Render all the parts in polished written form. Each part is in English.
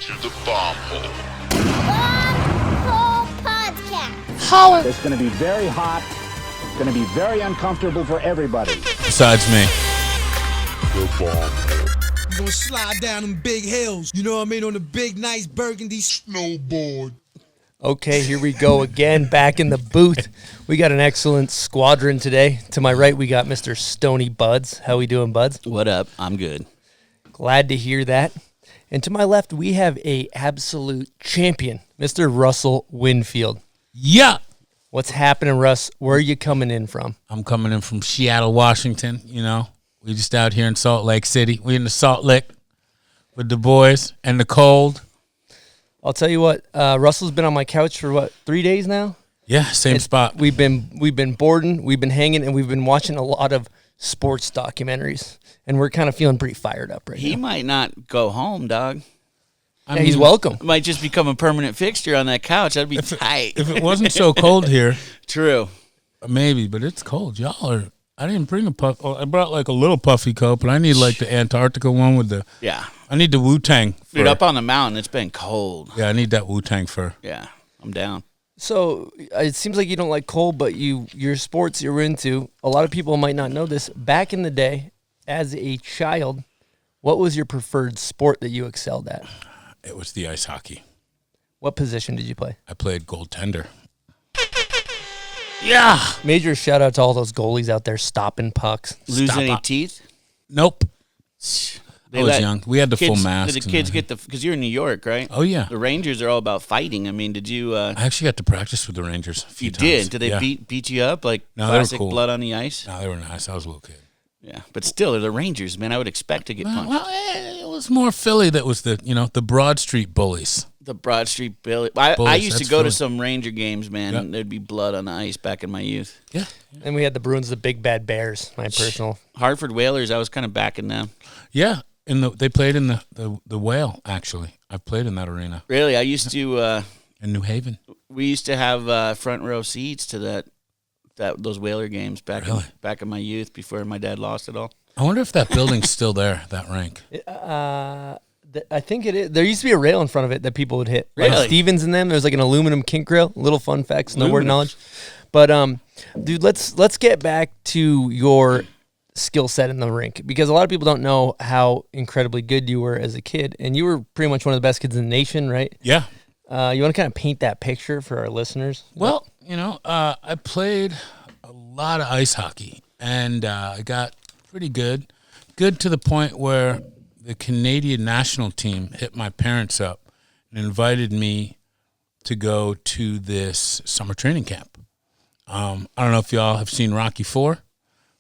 to the Bomb Hole. Bomb Hole Podcast. Holler. It's going to be very hot. It's going to be very uncomfortable for everybody. Besides me. The Bomb Hole. We're gonna slide down them big hills, you know what I mean, on the big, nice burgundy snowboard. Okay, here we go again, back in the booth. We got an excellent squadron today. To my right, we got Mr. Stony Buds. How we doing, Buds? What up? I'm good. Glad to hear that. And to my left, we have a absolute champion, Mr. Russell Winfield. Yeah. What's happening, Russ? Where are you coming in from? I'm coming in from Seattle, Washington, you know. We just out here in Salt Lake City. We in the Salt Lick with the boys and the cold. I'll tell you what, Russell's been on my couch for, 3 days now? Yeah, same spot. We've been boarding, we've been hanging, and we've been watching a lot of sports documentaries. And we're kind of feeling pretty fired up right now. He might not go home, dog. Yeah, he's welcome. Might just become a permanent fixture on that couch. That'd be tight. If it wasn't so cold here. True. Maybe, but it's cold. Y'all are... I didn't bring a puff. Oh, I brought like a little puffy coat, but I need like the Antarctica one with the... Yeah. I need the Wu-Tang fur. Dude, up on the mountain, it's been cold. Yeah, I need that Wu-Tang fur. Yeah, I'm down. So it seems like you don't like cold, but your sports you're into, a lot of people might not know this. Back in the day, as a child, what was your preferred sport that you excelled at? It was the ice hockey. What position did you play? I played goaltender. Yeah. Major shout out to all those goalies out there stopping pucks. Lose any teeth? Nope. I was young. We had the full mask. Did the kids get because you're in New York, right? Oh, yeah. The Rangers are all about fighting. I mean, did you... I actually got to practice with the Rangers a few times. You did? Did they beat you up like no, they were classic cool. blood on the ice? No, they were nice. I was a little kid. Yeah, but still, they're the Rangers, man. I would expect to get punched. Well, it was more Philly that was the Broad Street bullies. The Broad Street Billy. I used to go Philly. to some Ranger games, man. And there'd be blood on the ice back in my youth. Yeah. And we had the Bruins, the Big Bad Bears, my personal. Hartford Whalers, I was kind of backing them. Yeah. They played in the Whale, actually. I played in that arena. Really? I used to... in New Haven. We used to have front row seats to those Whaler games back in my youth before my dad lost it all. I wonder if that building's still there, that rink. I think it is. There used to be a rail in front of it that people would hit. Really? Like Stevens and them. There's like an aluminum kink rail. Little fun fact, snowboard knowledge. But dude, let's get back to your skill set in the rink, because a lot of people don't know how incredibly good you were as a kid, and you were pretty much one of the best kids in the nation, right? Yeah. You want to kind of paint that picture for our listeners? Well, I played a lot of ice hockey, and I got pretty good to the point where the Canadian national team hit my parents up and invited me to go to this summer training camp. I don't know if y'all have seen Rocky IV,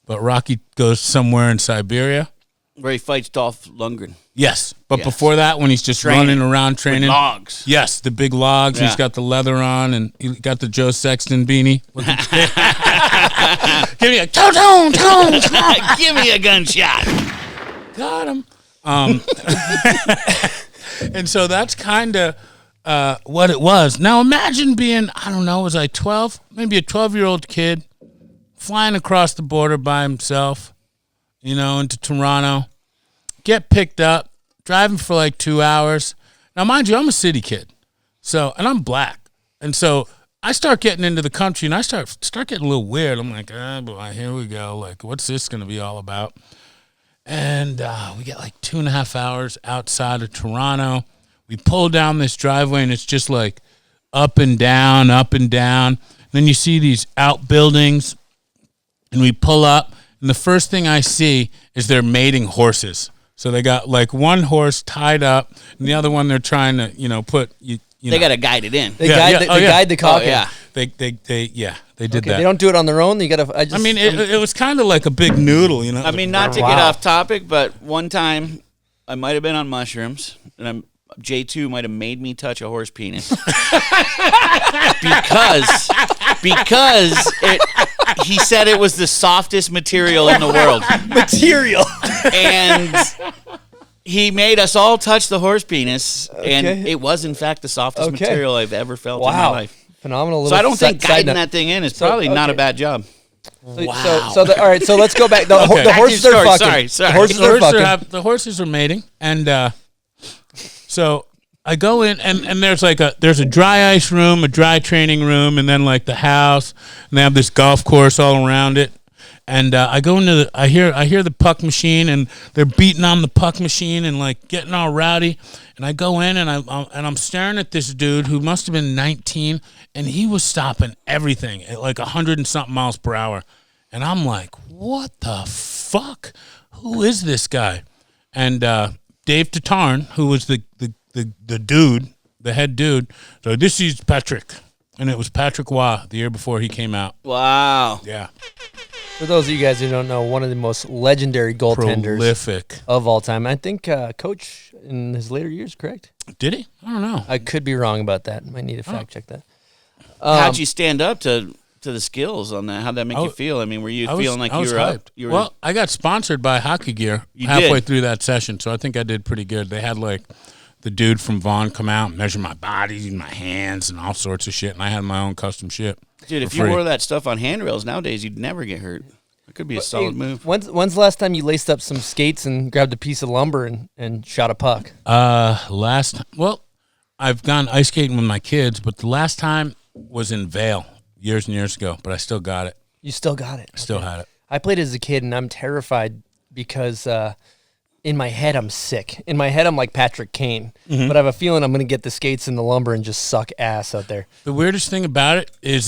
but Rocky goes somewhere in Siberia. Where he fights Dolph Lundgren. Yes, but before that, when he's just running around training. With logs. Yes, the big logs. Yeah. He's got the leather on, and he got the Joe Sexton beanie. Give me a tone. Give me a gunshot. Got him. And so that's kind of what it was. Now imagine being, I don't know, was I 12? Maybe a 12-year-old kid flying across the border by himself, into Toronto, get picked up, driving for like 2 hours. Now, mind you, I'm a city kid, and I'm black. And so I start getting into the country, and I start getting a little weird. I'm like, boy, here we go. Like, what's this going to be all about? And we get like 2.5 hours outside of Toronto. We pull down this driveway, and it's just like up and down, up and down. Then you see these outbuildings, and we pull up, and the first thing I see is they're mating horses. So they got like one horse tied up, and the other one they're trying to, put They got to guide it in. They guide the cock in. Yeah. They did that. They don't do it on their own. You got to. It was kind of like a big noodle, I mean, not to get off topic, but one time I might have been on mushrooms, and J2 might have made me touch a horse penis because he said it was the softest material in the world. And he made us all touch the horse penis, and it was, in fact, the softest material I've ever felt in my life. Phenomenal. So I don't think guiding that thing in is probably not a bad job. Wow. So all right, so let's go back. The horses are fucking. Sorry. The horses are fucking. The horses are mating, and so I go in and there's a dry ice room, a dry training room, and then like the house, and they have this golf course all around it. And I go into I hear the puck machine, and they're beating on the puck machine and like getting all rowdy. And I go in and I'm staring at this dude who must have been 19, and he was stopping everything at like 100 and something miles per hour. And I'm like, what the fuck? Who is this guy? And Dave Tatarn, who was the dude, the head dude. So this is Patrick. And it was Patrick Waugh the year before he came out. Wow. Yeah. For those of you guys who don't know, one of the most legendary goaltenders Prolific. of all time. I think Coach in his later years, correct? Did he? I don't know. I could be wrong about that. Might need to fact check that. How'd you stand up to the skills on that? How'd that make you feel? I mean, were you feeling like you were hyped. up? You were, Well, I got sponsored by Hockey Gear halfway through that session, so I think I did pretty good. They had like the dude from Vaughn come out and measure my body and my hands and all sorts of shit, and I had my own custom shit. dude, if you wore that stuff on handrails nowadays, you'd never get hurt. It could be a solid move. When's the last time you laced up some skates and grabbed a piece of lumber and shot a puck? Well, I've gone ice skating with my kids, but the last time was in Vail years and years ago, but I still got it. You still got it? Still had it. I played as a kid, and I'm terrified because in my head, I'm sick. In my head, I'm like Patrick Kane, but I have a feeling I'm going to get the skates and the lumber and just suck ass out there. The weirdest thing about it is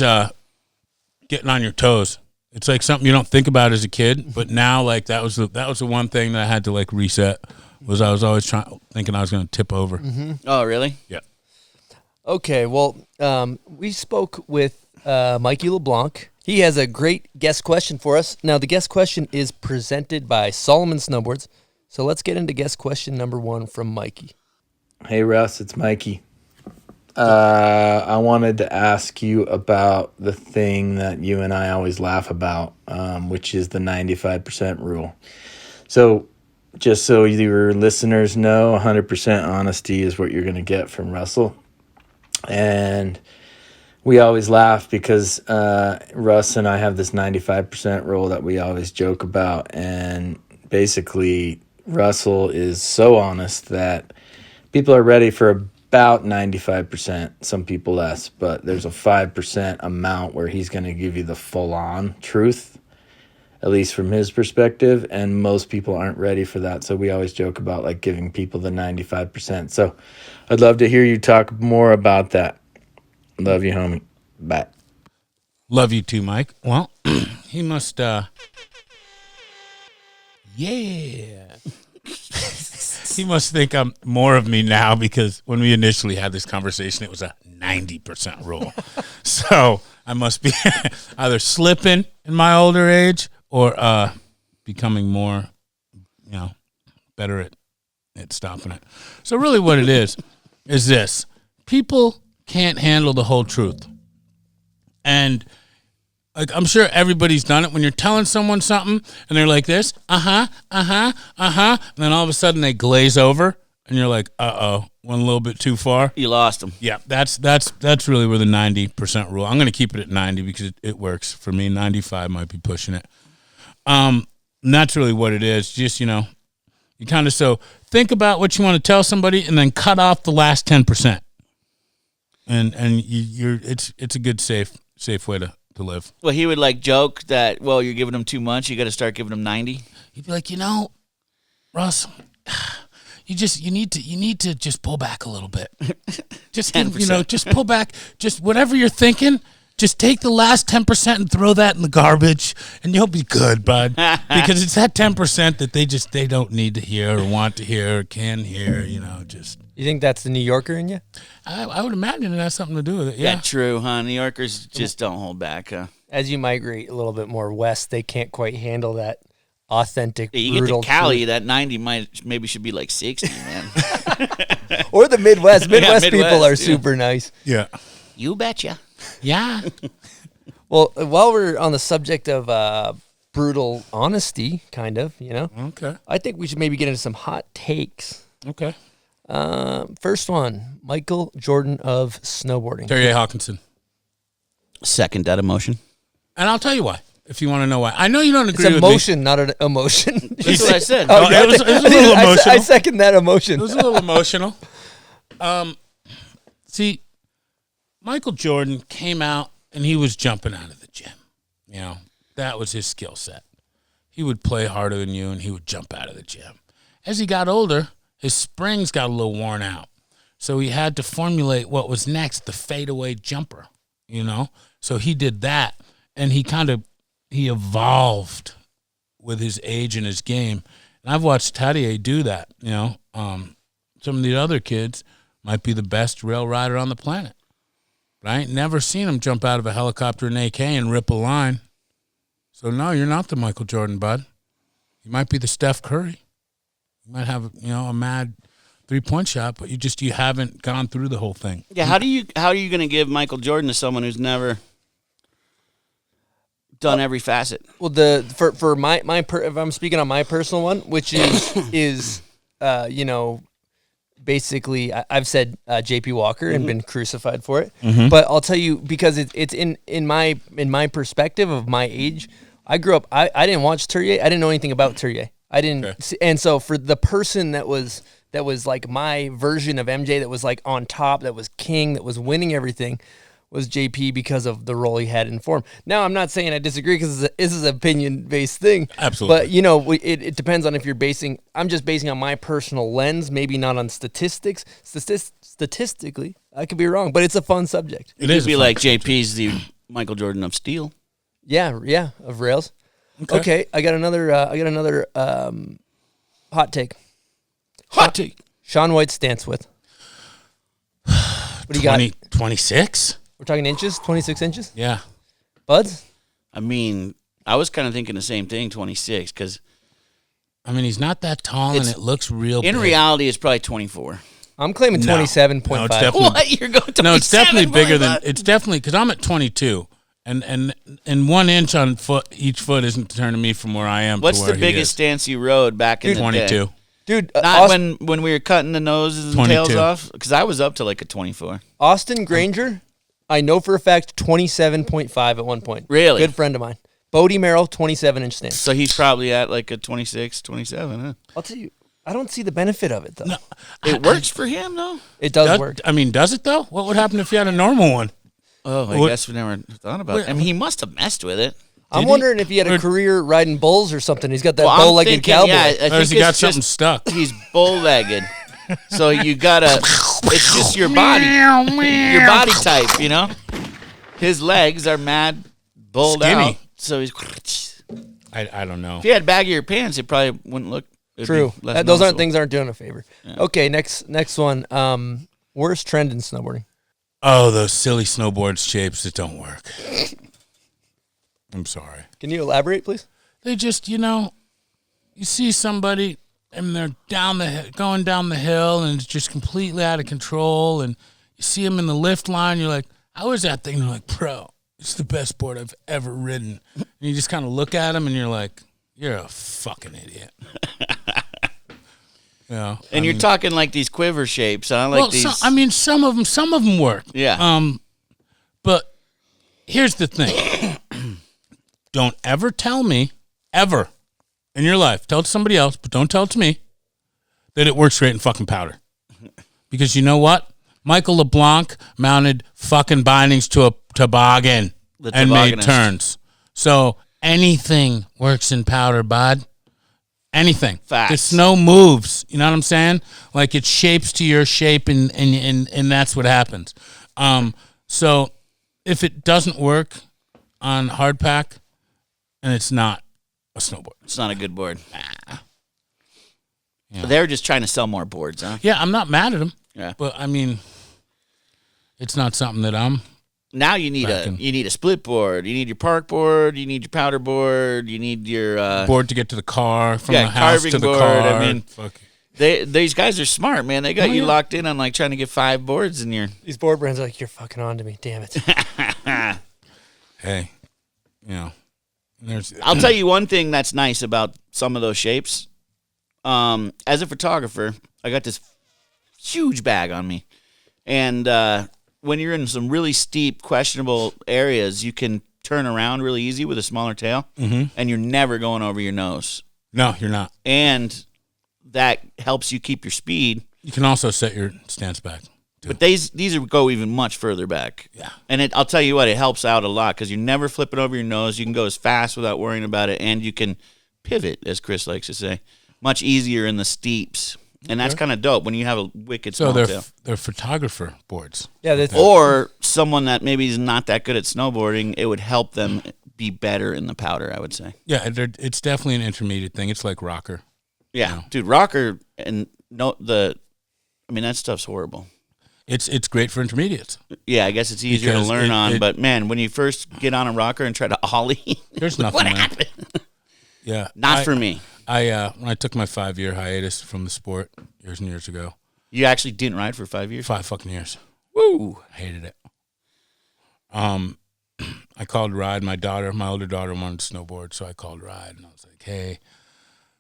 getting on your toes. It's like something you don't think about as a kid, but now like that was the one thing that I had to like reset. Was I was always thinking I was going to tip over. Mm-hmm. Oh, really? Yeah. Okay, well, we spoke with Mikey Leblanc. He has a great guest question for us. Now, the guest question is presented by Solomon Snowboards. So let's get into guest question number 1 from Mikey. Hey, Russ, it's Mikey. I wanted to ask you about the thing that you and I always laugh about, which is the 95% rule. So just so your listeners know, 100% honesty is what you're going to get from Russell. And we always laugh because Russ and I have this 95% rule that we always joke about. And basically, Russell is so honest that people are ready for about 95%, some people less, but there's a 5% amount where he's going to give you the full-on truth, at least from his perspective, and most people aren't ready for that. So we always joke about like giving people the 95%. So I'd love to hear you talk more about that. Love you, homie. Bye. Love you too, Mike. Well, he must, he must think I'm more of me now because when we initially had this conversation, it was a 90% rule. So I must be either slipping in my older age or becoming more, better at stopping it. So really what it is this. People can't handle the whole truth. And like I'm sure everybody's done it when you're telling someone something and they're like this, and then all of a sudden they glaze over and you're like, went a little bit too far. You lost them. Yeah, that's really where the 90% rule. I'm going to keep it at 90 because it works for me. 95 might be pushing it. And that's really what it is. Just you kind of think about what you want to tell somebody and then cut off the last 10%. And it's a good safe way to live. Well, he would like joke that, well, you're giving them too much. You got to start giving them 90. He'd be like, Russ, you need to just pull back a little bit. Just 10%. Just pull back. Just whatever you're thinking, just take the last 10% and throw that in the garbage, and you'll be good, bud. Because it's that 10% that they don't need to hear or want to hear or can hear. You think that's the New Yorker in you? I would imagine it has something to do with it. Yeah, true, huh? New Yorkers just don't hold back, huh? As you migrate a little bit more west, they can't quite handle that authentic, You get brutal to Cali, truth. that 90 maybe should be like 60, man. Or the Midwest. Midwest people Midwest, are yeah. super nice. yeah, You betcha. yeah. Well, while we're on the subject of brutal honesty, kind of, Okay, I think we should maybe get into some hot takes. okay. First one, Michael Jordan of snowboarding. Terry Hawkinson. Second that emotion. And I'll tell you why, if you want to know why. I know you don't It's agree with me. emotion, not an emotion. That's what I said. Oh, it was a little I emotional. second that emotion. It was a little emotional. See, Michael Jordan came out and he was jumping out of the gym. You know, that was his skill set. He would play harder than you and he would jump out of the gym. As he got older, his springs got a little worn out. So he had to formulate what was next, the fadeaway jumper, you know? So he did that, and he evolved with his age and his game. And I've watched Tadier do that, you know? Some of the other kids might be the best rail rider on the planet. But I ain't never seen him jump out of a helicopter in AK and rip a line. So, no, you're not the Michael Jordan, bud. You might be the Steph Curry. You might have, you know, a mad three-point shot, but you haven't gone through the whole thing. Yeah, how are you going to give Michael Jordan to someone who's never done every facet? Well, for my if I'm speaking on my personal one, which is you know, basically I've said JP Walker and been crucified for it. But I'll tell you, because it's in my perspective of my age, I grew up. I didn't watch Turrier. I didn't know anything about Turrier. I didn't, see, and so for the person that was like my version of MJ, that was like on top, that was king, that was winning everything, was JP, because of the role he had in form. Now, I'm not saying I disagree, because this is an opinion-based thing. Absolutely. But, you know, it depends on if you're basing, I'm just basing on my personal lens, maybe not on statistics. Statistically, I could be wrong, but it's a fun subject. It could be like JP's the Michael Jordan of steel. Yeah, of rails. Okay, I got another hot take. Hot take. Shaun White's stance width. What do you got? 26? We're talking inches, 26 inches? Yeah. Buds? I mean, I was kind of thinking the same thing, 26, because I mean, he's not that tall, and it looks real in big. reality, it's probably 24. I'm claiming 27.5. No, it's definitely, What? You're going 27? no, it's definitely bigger than, it's definitely, because I'm at 22, and 1 inch on each foot isn't turning me from where I am What's to where the biggest stance you rode back in the 22. day? Dude, Not when we were cutting the noses and 22. tails off, because I was up to like a 24. Austin Granger, I know for a fact, 27.5 at one point. Really? Good friend of mine. Bodie Merrill, 27-inch stance. So he's probably at like a 26, 27, huh? I'll tell you, I don't see the benefit of it, though. No, It works for him, though? It does work. I mean, does it, though? What would happen if you had a normal one? Oh, I guess we never thought about it. I mean, he must have messed with it. I'm wondering if he had a career riding bulls or something. He's got that I'm bow-legged thinking, cowboy. yeah, I Or think has he got it's something just stuck? he's bull-legged. So you gotta, it's just your body type, you know? His legs are mad bulled Skinny. out. So he's, I don't know. if you had baggier pants, it probably wouldn't look. it'd True. be less Those noticeable. things aren't doing a favor. Yeah. Okay, next one. Worst trend in snowboarding. Oh, those silly snowboard shapes that don't work. I'm sorry. Can you elaborate, please? They just, you know, you see somebody and they're going down the hill, and it's just completely out of control, and you see them in the lift line, you're like, how is that thing? And they're like, bro, it's the best board I've ever ridden. And you just kind of look at them and you're like, you're a fucking idiot. You know, And you're talking like these quiver shapes, huh? Like these. some of them work. Yeah. But here's the thing. Don't ever tell me, ever, in your life, tell it to somebody else, but don't tell it to me, that it works great in fucking powder. Because you know what? Michael LeBlanc mounted fucking bindings to a toboggan The and made tobogganist. turns. So anything works in powder, bud. Anything. Facts. The snow moves. You know what I'm saying? Like it shapes to your shape, and that's what happens. So if it doesn't work on hard pack, and it's not a snowboard. It's not a good board. Yeah. They're just trying to sell more boards, huh? Yeah, I'm not mad at them. Yeah. But I mean, it's not something that I'm. Now you need a split board. You need your park board. You need your powder board. You need your board to get to the car, from the house carving to the board. car. I mean, Fuck. these guys are smart, man. They got you locked in on like trying to get 5 boards in your. These board brands are like, you're fucking on to me. Damn it. Hey, you know, I'll tell you one thing that's nice about some of those shapes. As a photographer, I got this huge bag on me, and when you're in some really steep, questionable areas, you can turn around really easy with a smaller tail, and you're never going over your nose. No, you're not. And that helps you keep your speed You can also set your stance back. But these go even much further back. Yeah. And I'll tell you what, it helps out a lot because you never flip it over your nose. You can go as fast without worrying about it, and you can pivot, as Chris likes to say, much easier in the steeps. And that's kind of dope when you have a wicked small tail. They're photographer boards. Yeah, Or someone that maybe is not that good at snowboarding, it would help them be better in the powder, I would say. Yeah, it's definitely an intermediate thing. It's like rocker. Yeah, dude, rocker and that stuff's horrible. It's great for intermediates. Yeah, I guess it's easier to learn on, but man, when you first get on a rocker and try to ollie, there's nothing. What happened? Yeah, not for me. When I took my 5-year hiatus from the sport years and years ago. You actually didn't ride for 5 years? 5 fucking years. Woo! Hated it. I called Ride. My older daughter wanted to snowboard, so I called Ride, and I was like, hey,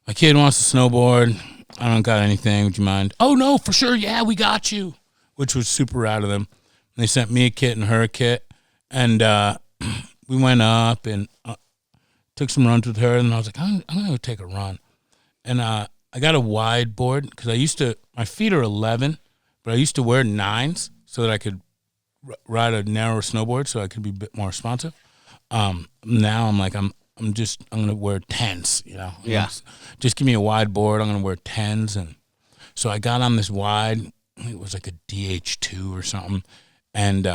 my kid wants to snowboard. I don't got anything. Would you mind? Oh, no, for sure. Yeah, we got you, which was super rad of them. And they sent me a kit and her a kit, and we went up and took some runs with her, and I was like, I'm going to go take a run. And I got a wide board because my feet are 11, but I used to wear 9s so that I could ride a narrower snowboard so I could be a bit more responsive. Now I'm like, I'm going to wear 10s, you know? Yeah. Just give me a wide board. I'm going to wear 10s. And so I got on this wide, it was like a DH2 or something. And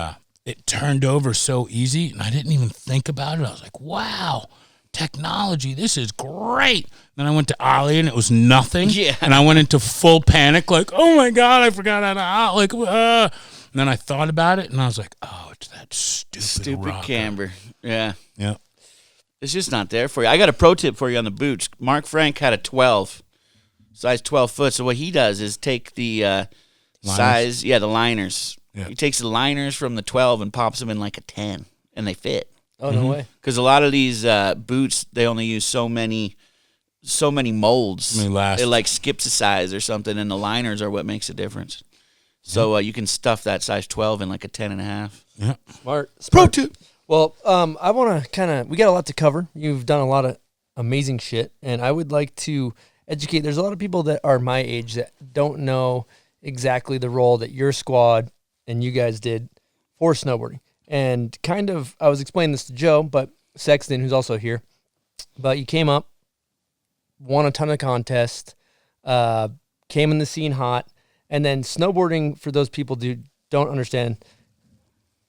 it turned over so easy, and I didn't even think about it. I was like, wow, technology, this is great. Then I went to ollie, and it was nothing. Yeah. And I went into full panic, like, oh, my God, I forgot how to ollie. And then I thought about it, and I was like, oh, it's that stupid rocker. Camber. Yeah. Yeah. It's just not there for you. I got a pro tip for you on the boots. Mark Frank had a 12, size 12 foot. So what he does is take the size, the liners. Yeah. He takes the liners from the 12 and pops them in like a 10, and they fit. Oh, no way. Because a lot of these boots, they only use so many molds. They last. It like skips a size or something, and the liners are what makes a difference. So you can stuff that size 12 in like a 10.5. Yeah. Smart. Pro tip. Well, I want to we got a lot to cover. You've done a lot of amazing shit, and I would like to educate. There's a lot of people that are my age that don't know exactly the role that your squad and you guys did for snowboarding. And kind of, I was explaining this to Joe, but Sexton, who's also here, but you came up, won a ton of contests, came in the scene hot, and then snowboarding, for those people who don't understand,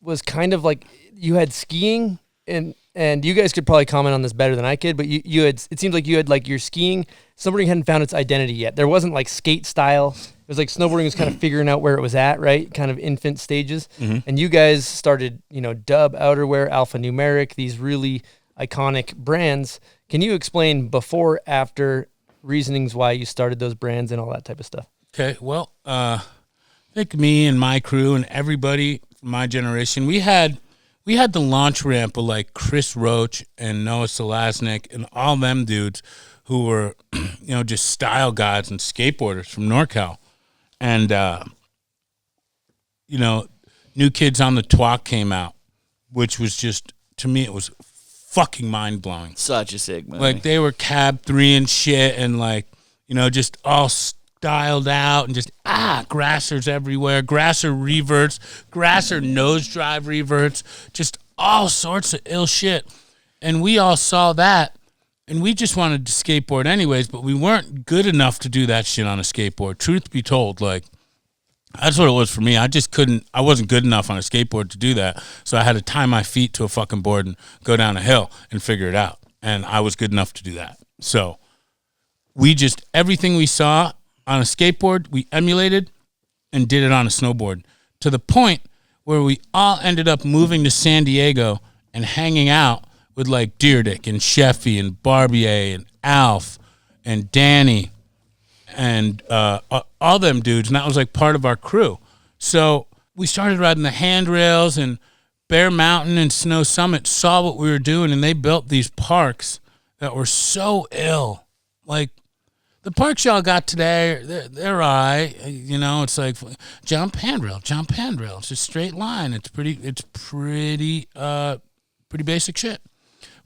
was kind of like you had skiing, and you guys could probably comment on this better than I could, but you had, it seems like you had like your skiing, snowboarding hadn't found its identity yet. There wasn't like skate style. It was like snowboarding was kind of figuring out where it was at, right? Kind of infant stages. Mm-hmm. And you guys started, Dub outerwear, alphanumeric, these really iconic brands. Can you explain before, after, reasonings why you started those brands and all that type of stuff? Okay, well, I think me and my crew and everybody from my generation, we had the launch ramp of like Chris Roach and Noah Selaznick and all them dudes who were, just style guys and skateboarders from NorCal. And, New Kids on the Twalk came out, which was just, to me, it was fucking mind-blowing. Such a sick movie. Like, they were cab 3 and shit and, like, just all styled out and just, grassers everywhere, grasser reverts, grasser nose drive reverts, just all sorts of ill shit. And we all saw that. And we just wanted to skateboard anyways, but we weren't good enough to do that shit on a skateboard. Truth be told, like, that's what it was for me. I wasn't good enough on a skateboard to do that. So I had to tie my feet to a fucking board and go down a hill and figure it out. And I was good enough to do that. So everything we saw on a skateboard, we emulated and did it on a snowboard to the point where we all ended up moving to San Diego and hanging out with like Deerdick and Sheffy and Barbier and Alf and Danny and all them dudes. And that was like part of our crew. So we started riding the handrails, and Bear Mountain and Snow Summit saw what we were doing, and they built these parks that were so ill. Like the parks y'all got today, they're all right. It's like jump handrail. It's a straight line. It's pretty basic shit.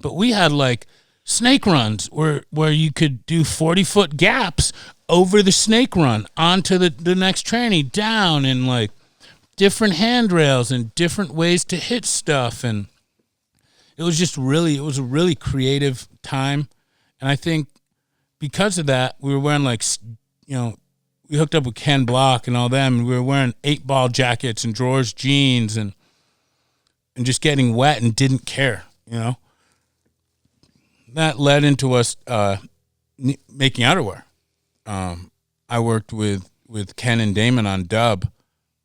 But we had like snake runs where you could do 40-foot gaps over the snake run onto the next tranny down, and like different handrails and different ways to hit stuff. And it was a really creative time. And I think because of that, we were wearing like, we hooked up with Ken Block and all them, and we were wearing 8-ball jackets and drawers jeans and just getting wet and didn't care, That led into us making outerwear. I worked with Ken and Damon on Dub,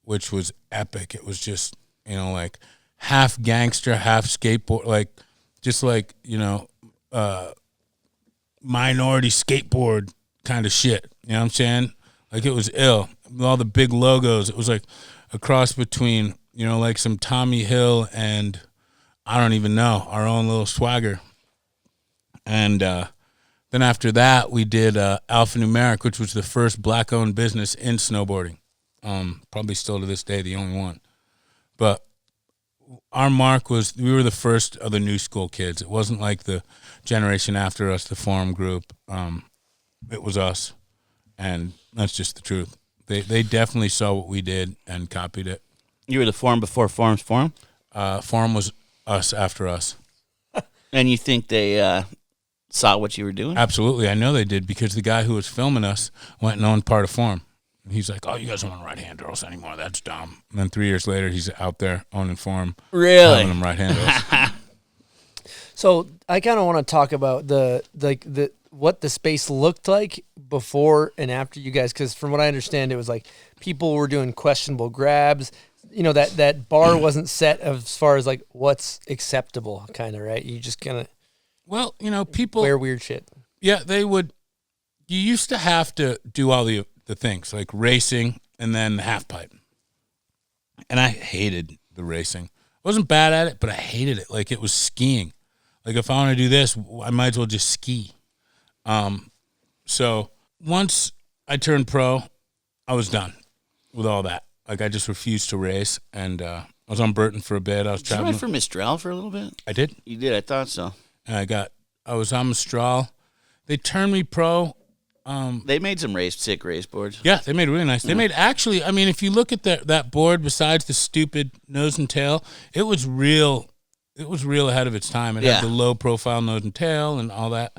which was epic. It was just, like half gangster, half skateboard, minority skateboard kind of shit. You know what I'm saying? Like, it was ill. With all the big logos. It was like a cross between, like some Tommy Hill and I don't even know, our own little swagger. And then after that, we did Alphanumeric, which was the first black-owned business in snowboarding. Probably still to this day the only one. But our mark was, we were the first of the new school kids. It wasn't like the generation after us, the Forum group. It was us. And that's just the truth. They definitely saw what we did and copied it. You were the Forum before Forum's Forum? Forum was us after us. And you think they saw what you were doing? Absolutely. I know they did, because the guy who was filming us went and owned part of Forum. And he's like, "Oh, you guys don't want right-hand girls anymore. That's dumb." And then 3 years later, he's out there owning Forum. Really? Having them right-hand girls. So I kind of want to talk about what the space looked like before and after you guys, because from what I understand, it was like people were doing questionable grabs. That bar wasn't set as far as like what's acceptable, kind of, right? You just kind of people wear weird shit. Yeah, they would. You used to have to do all the things like racing and then the half pipe, and I hated the racing. I wasn't bad at it, but I hated it. Like, it was skiing. Like, if I want to do this, I might as well just ski. So once I turned pro, I was done with all that. Like, I just refused to race, and I was on Burton for a bit. I was Did you traveling. ride for Mistral for a little bit? I did. You did? I thought so. And I was on Mistral. They turned me pro. They made some sick race boards. Yeah, they made really nice. They made, actually, I mean, if you look at that board, besides the stupid nose and tail, it was real. It was real ahead of its time. It had the low profile nose and tail and all that.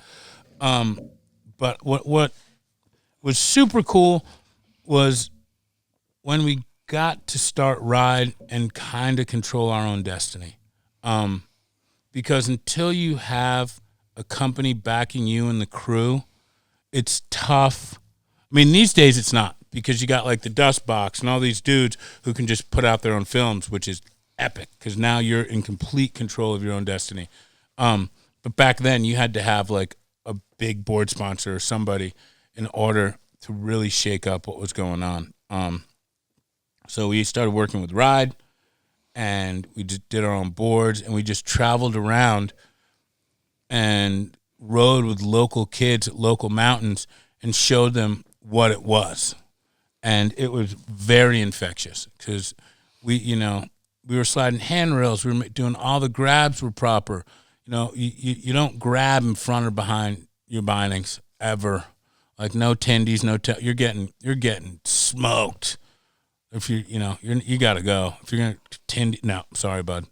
But what was super cool was when we got to start ride and kind of control our own destiny. Because until you have a company backing you and the crew, it's tough. I mean, these days it's not, because you got like the Dust Box and all these dudes who can just put out their own films, which is epic, because now you're in complete control of your own destiny. But back then you had to have like a big board sponsor or somebody in order to really shake up what was going on. So we started working with Ride, and we just did our own boards, and we just traveled around and rode with local kids at local mountains and showed them what it was. And it was very infectious, because we were sliding handrails. We were doing all the grabs were proper. You don't grab in front or behind your bindings ever. Like, no tendies, you're getting smoked. If you gotta go. If you're gonna tendy, no, sorry, bud.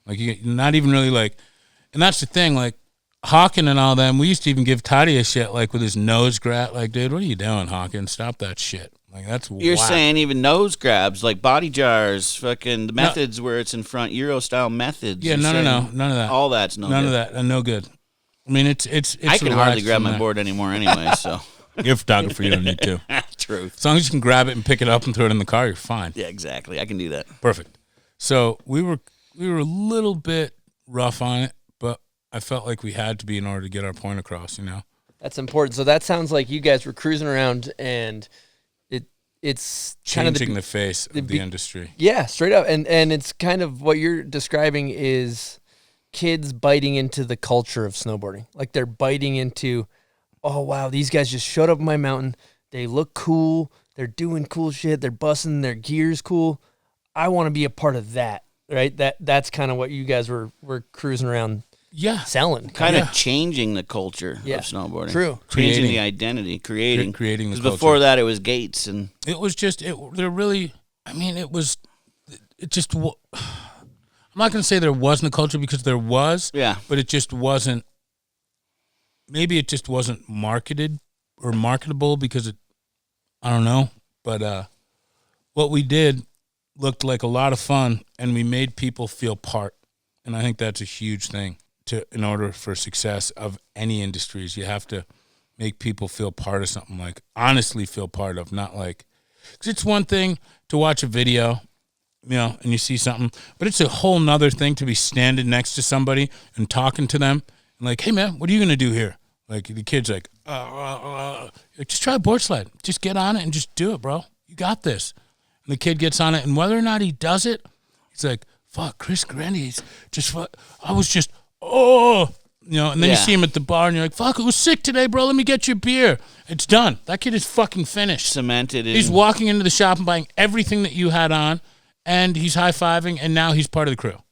Like, you're not even really like, and that's the thing. Like, Hawken and all them, we used to even give Toddy a shit, like, with his nose grab. Like, dude, what are you doing, Hawken? Stop that shit. Like, that's You're whack. saying even nose grabs, like body jars, fucking the methods where it's in front, Euro style methods. Yeah, no, none of that. All that's no none good. of that, and no good. I mean, it's I can hardly relaxed grab from my there. board anymore anyway, so. You're a photographer, you don't need to. Truth. As long as you can grab it and pick it up and throw it in the car, you're fine. Yeah, exactly. I can do that. Perfect. So we were a little bit rough on it, but I felt like we had to be in order to get our point across, That's important. So that sounds like you guys were cruising around, and it's kind of changing the face of the industry. Yeah, straight up. And it's kind of what you're describing is kids biting into the culture of snowboarding. Like, they're biting into, oh, wow, these guys just showed up on my mountain. They look cool. They're doing cool shit. They're busting their gears cool. I want to be a part of that, right? That's kind of what you guys were cruising around selling. Kind of changing the culture of snowboarding. True. Changing the identity, creating the Because culture. before that, it was Gates and It was just I'm not going to say there wasn't a culture because there was. Yeah. But it just wasn't. Maybe it just wasn't marketed or marketable because I don't know. But what we did looked like a lot of fun, and we made people feel part. And I think that's a huge thing in order for success of any industries. You have to make people feel part of something, like honestly feel part of, not like, because it's one thing to watch a video, and you see something, but it's a whole nother thing to be standing next to somebody and talking to them and like, hey man, what are you going to do here? Like the kid's like, just try a board slide. Just get on it and just do it, bro. You got this. And the kid gets on it, and whether or not he does it, he's like, fuck, Chris Grandy's just, I was just, and then you see him at the bar, and you're like, fuck, it was sick today, bro. Let me get you a beer. It's done. That kid is fucking finished. cemented. He's walking into the shop and buying everything that you had on, and he's high-fiving, and now he's part of the crew.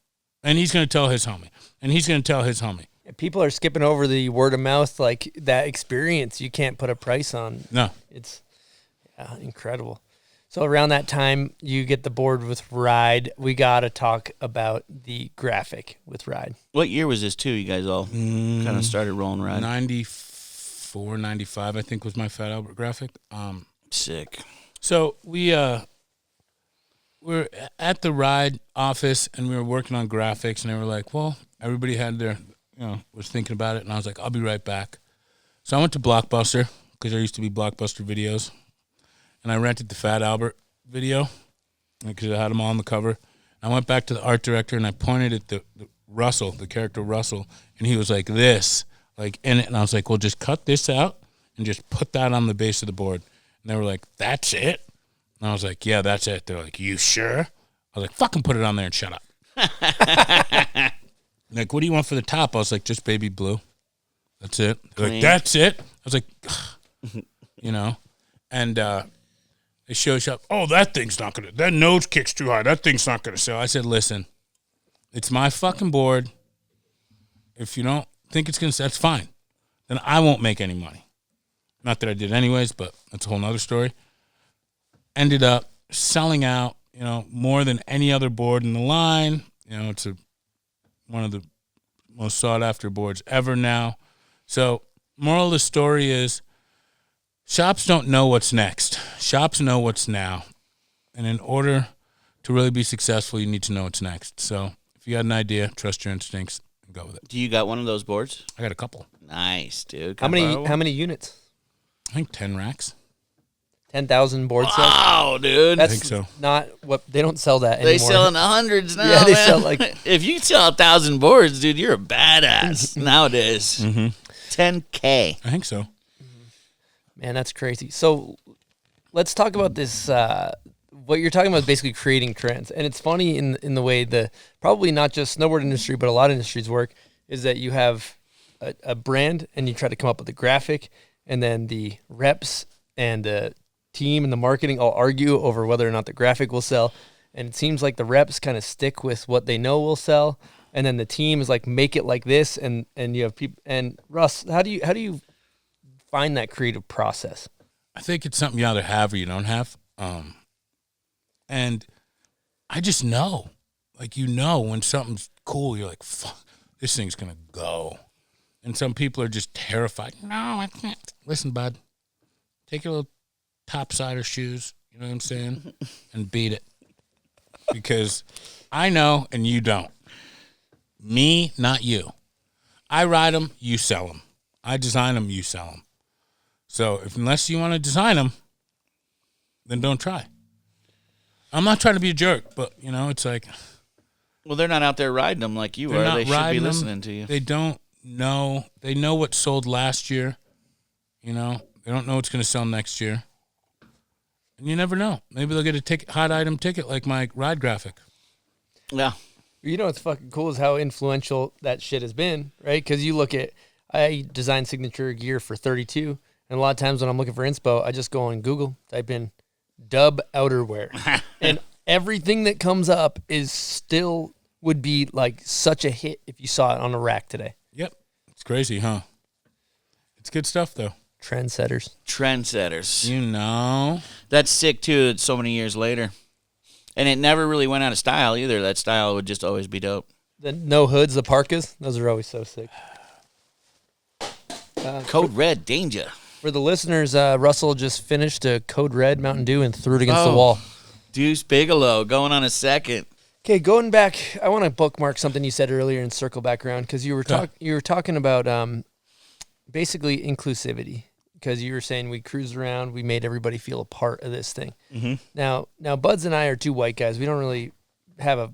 And he's going to tell his homie. And he's going to tell his homie. People are skipping over the word of mouth, like that experience. You can't put a price on. No. It's incredible. So around that time, you get the board with Ride. We got to talk about the graphic with Ride. What year was this, too? You guys all kind of started rolling Ride? 94, 95, I think, was my Fat Albert graphic. Sick. So we're at the Ride office, and we were working on graphics, and they were like, well, everybody had their, was thinking about it, and I was like, I'll be right back. So I went to Blockbuster, because there used to be Blockbuster videos, and I rented the Fat Albert video because I had them all on the cover. I went back to the art director, and I pointed at the Russell, the character Russell, and he was like this, like in it. And I was like, well, just cut this out and just put that on the base of the board. And they were like, that's it? And I was like, yeah, that's it. They're like, you sure? I was like, fucking put it on there and shut up. Like, what do you want for the top? I was like, just baby blue. That's it. They're like, that's it? I was like, and they show up. Oh, that nose kicks too high. That thing's not going to sell. I said, listen, it's my fucking board. If you don't think it's going to sell, that's fine. Then I won't make any money. Not that I did anyways, but that's a whole nother story. Ended up selling out, more than any other board in the line. It's one of the most sought after boards ever now. So, moral of the story is, shops don't know what's next. Shops know what's now. And in order to really be successful, you need to know what's next. So if you got an idea, trust your instincts and go with it. Do you got one of those boards? I got a couple. Nice, dude. How many units? I think 10 racks. 10,000 board sets? Wow, dude. That's I think so. Not what they don't sell that anymore. They sell in the hundreds now. Yeah, they man. sell like if you sell 1,000 boards, dude, you're a badass nowadays. 10K. I think so. Man, that's crazy. So let's talk about this. What you're talking about is basically creating trends. And it's funny in the way probably not just snowboard industry, but a lot of industries work, is that you have a brand and you try to come up with a graphic, and then the reps and the team and the marketing all argue over whether or not the graphic will sell. And it seems like the reps kind of stick with what they know will sell. And then the team is like, make it like this. And you have people. And Russ, how do you find that creative process? I think it's something you either have or you don't have. And I just know. Like, when something's cool, you're like, fuck, this thing's going to go. And some people are just terrified. No, I can't. Listen, bud, take your little topsider shoes, you know what I'm saying, and beat it. Because I know and you don't. Me, not you. I ride them, you sell them. I design them, you sell them. So unless you want to design them, then don't try. I'm not trying to be a jerk, but, it's like. Well, they're not out there riding them like you are. They should be listening to you. They don't know. They know what sold last year. They don't know what's going to sell next year. And you never know. Maybe they'll get a hot item ticket like my ride graphic. Yeah. What's fucking cool is how influential that shit has been, right? Because you look at, I design signature gear for 32, and a lot of times when I'm looking for inspo, I just go on Google, type in dub outerwear, and everything that comes up is still would be like such a hit if you saw it on a rack today. Yep. It's crazy, huh? It's good stuff, though. Trendsetters. You know. That's sick, too. It's so many years later. And it never really went out of style, either. That style would just always be dope. The no hoods, the parkas, those are always so sick. Code Red, danger. For the listeners, Russell just finished a Code Red Mountain Dew and threw it against the wall. Deuce Bigelow going on a second. Okay, going back, I want to bookmark something you said earlier and circle back around because you were talking about basically inclusivity, because you were saying we cruised around, we made everybody feel a part of this thing. Mm-hmm. Now, Buds and I are two white guys. We don't really have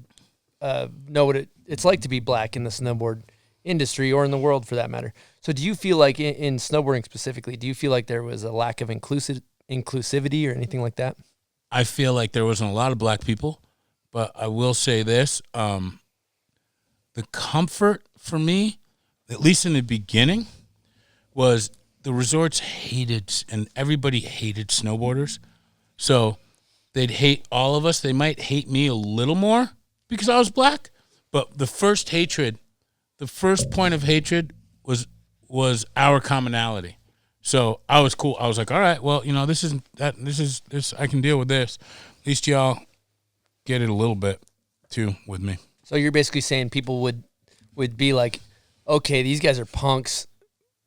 know what it's like to be black in the snowboard industry or in the world for that matter. So do you feel like in snowboarding specifically, do you feel like there was a lack of inclusivity or anything like that? I feel like there wasn't a lot of black people, but I will say this. The comfort for me, at least in the beginning, was the resorts hated, and everybody hated snowboarders. So they'd hate all of us. They might hate me a little more because I was black. But the first point of hatred was our commonality. So I was cool. I was like, all right, well, this I can deal with this. At least y'all get it a little bit too with me. So you're basically saying people would be like, okay, these guys are punks,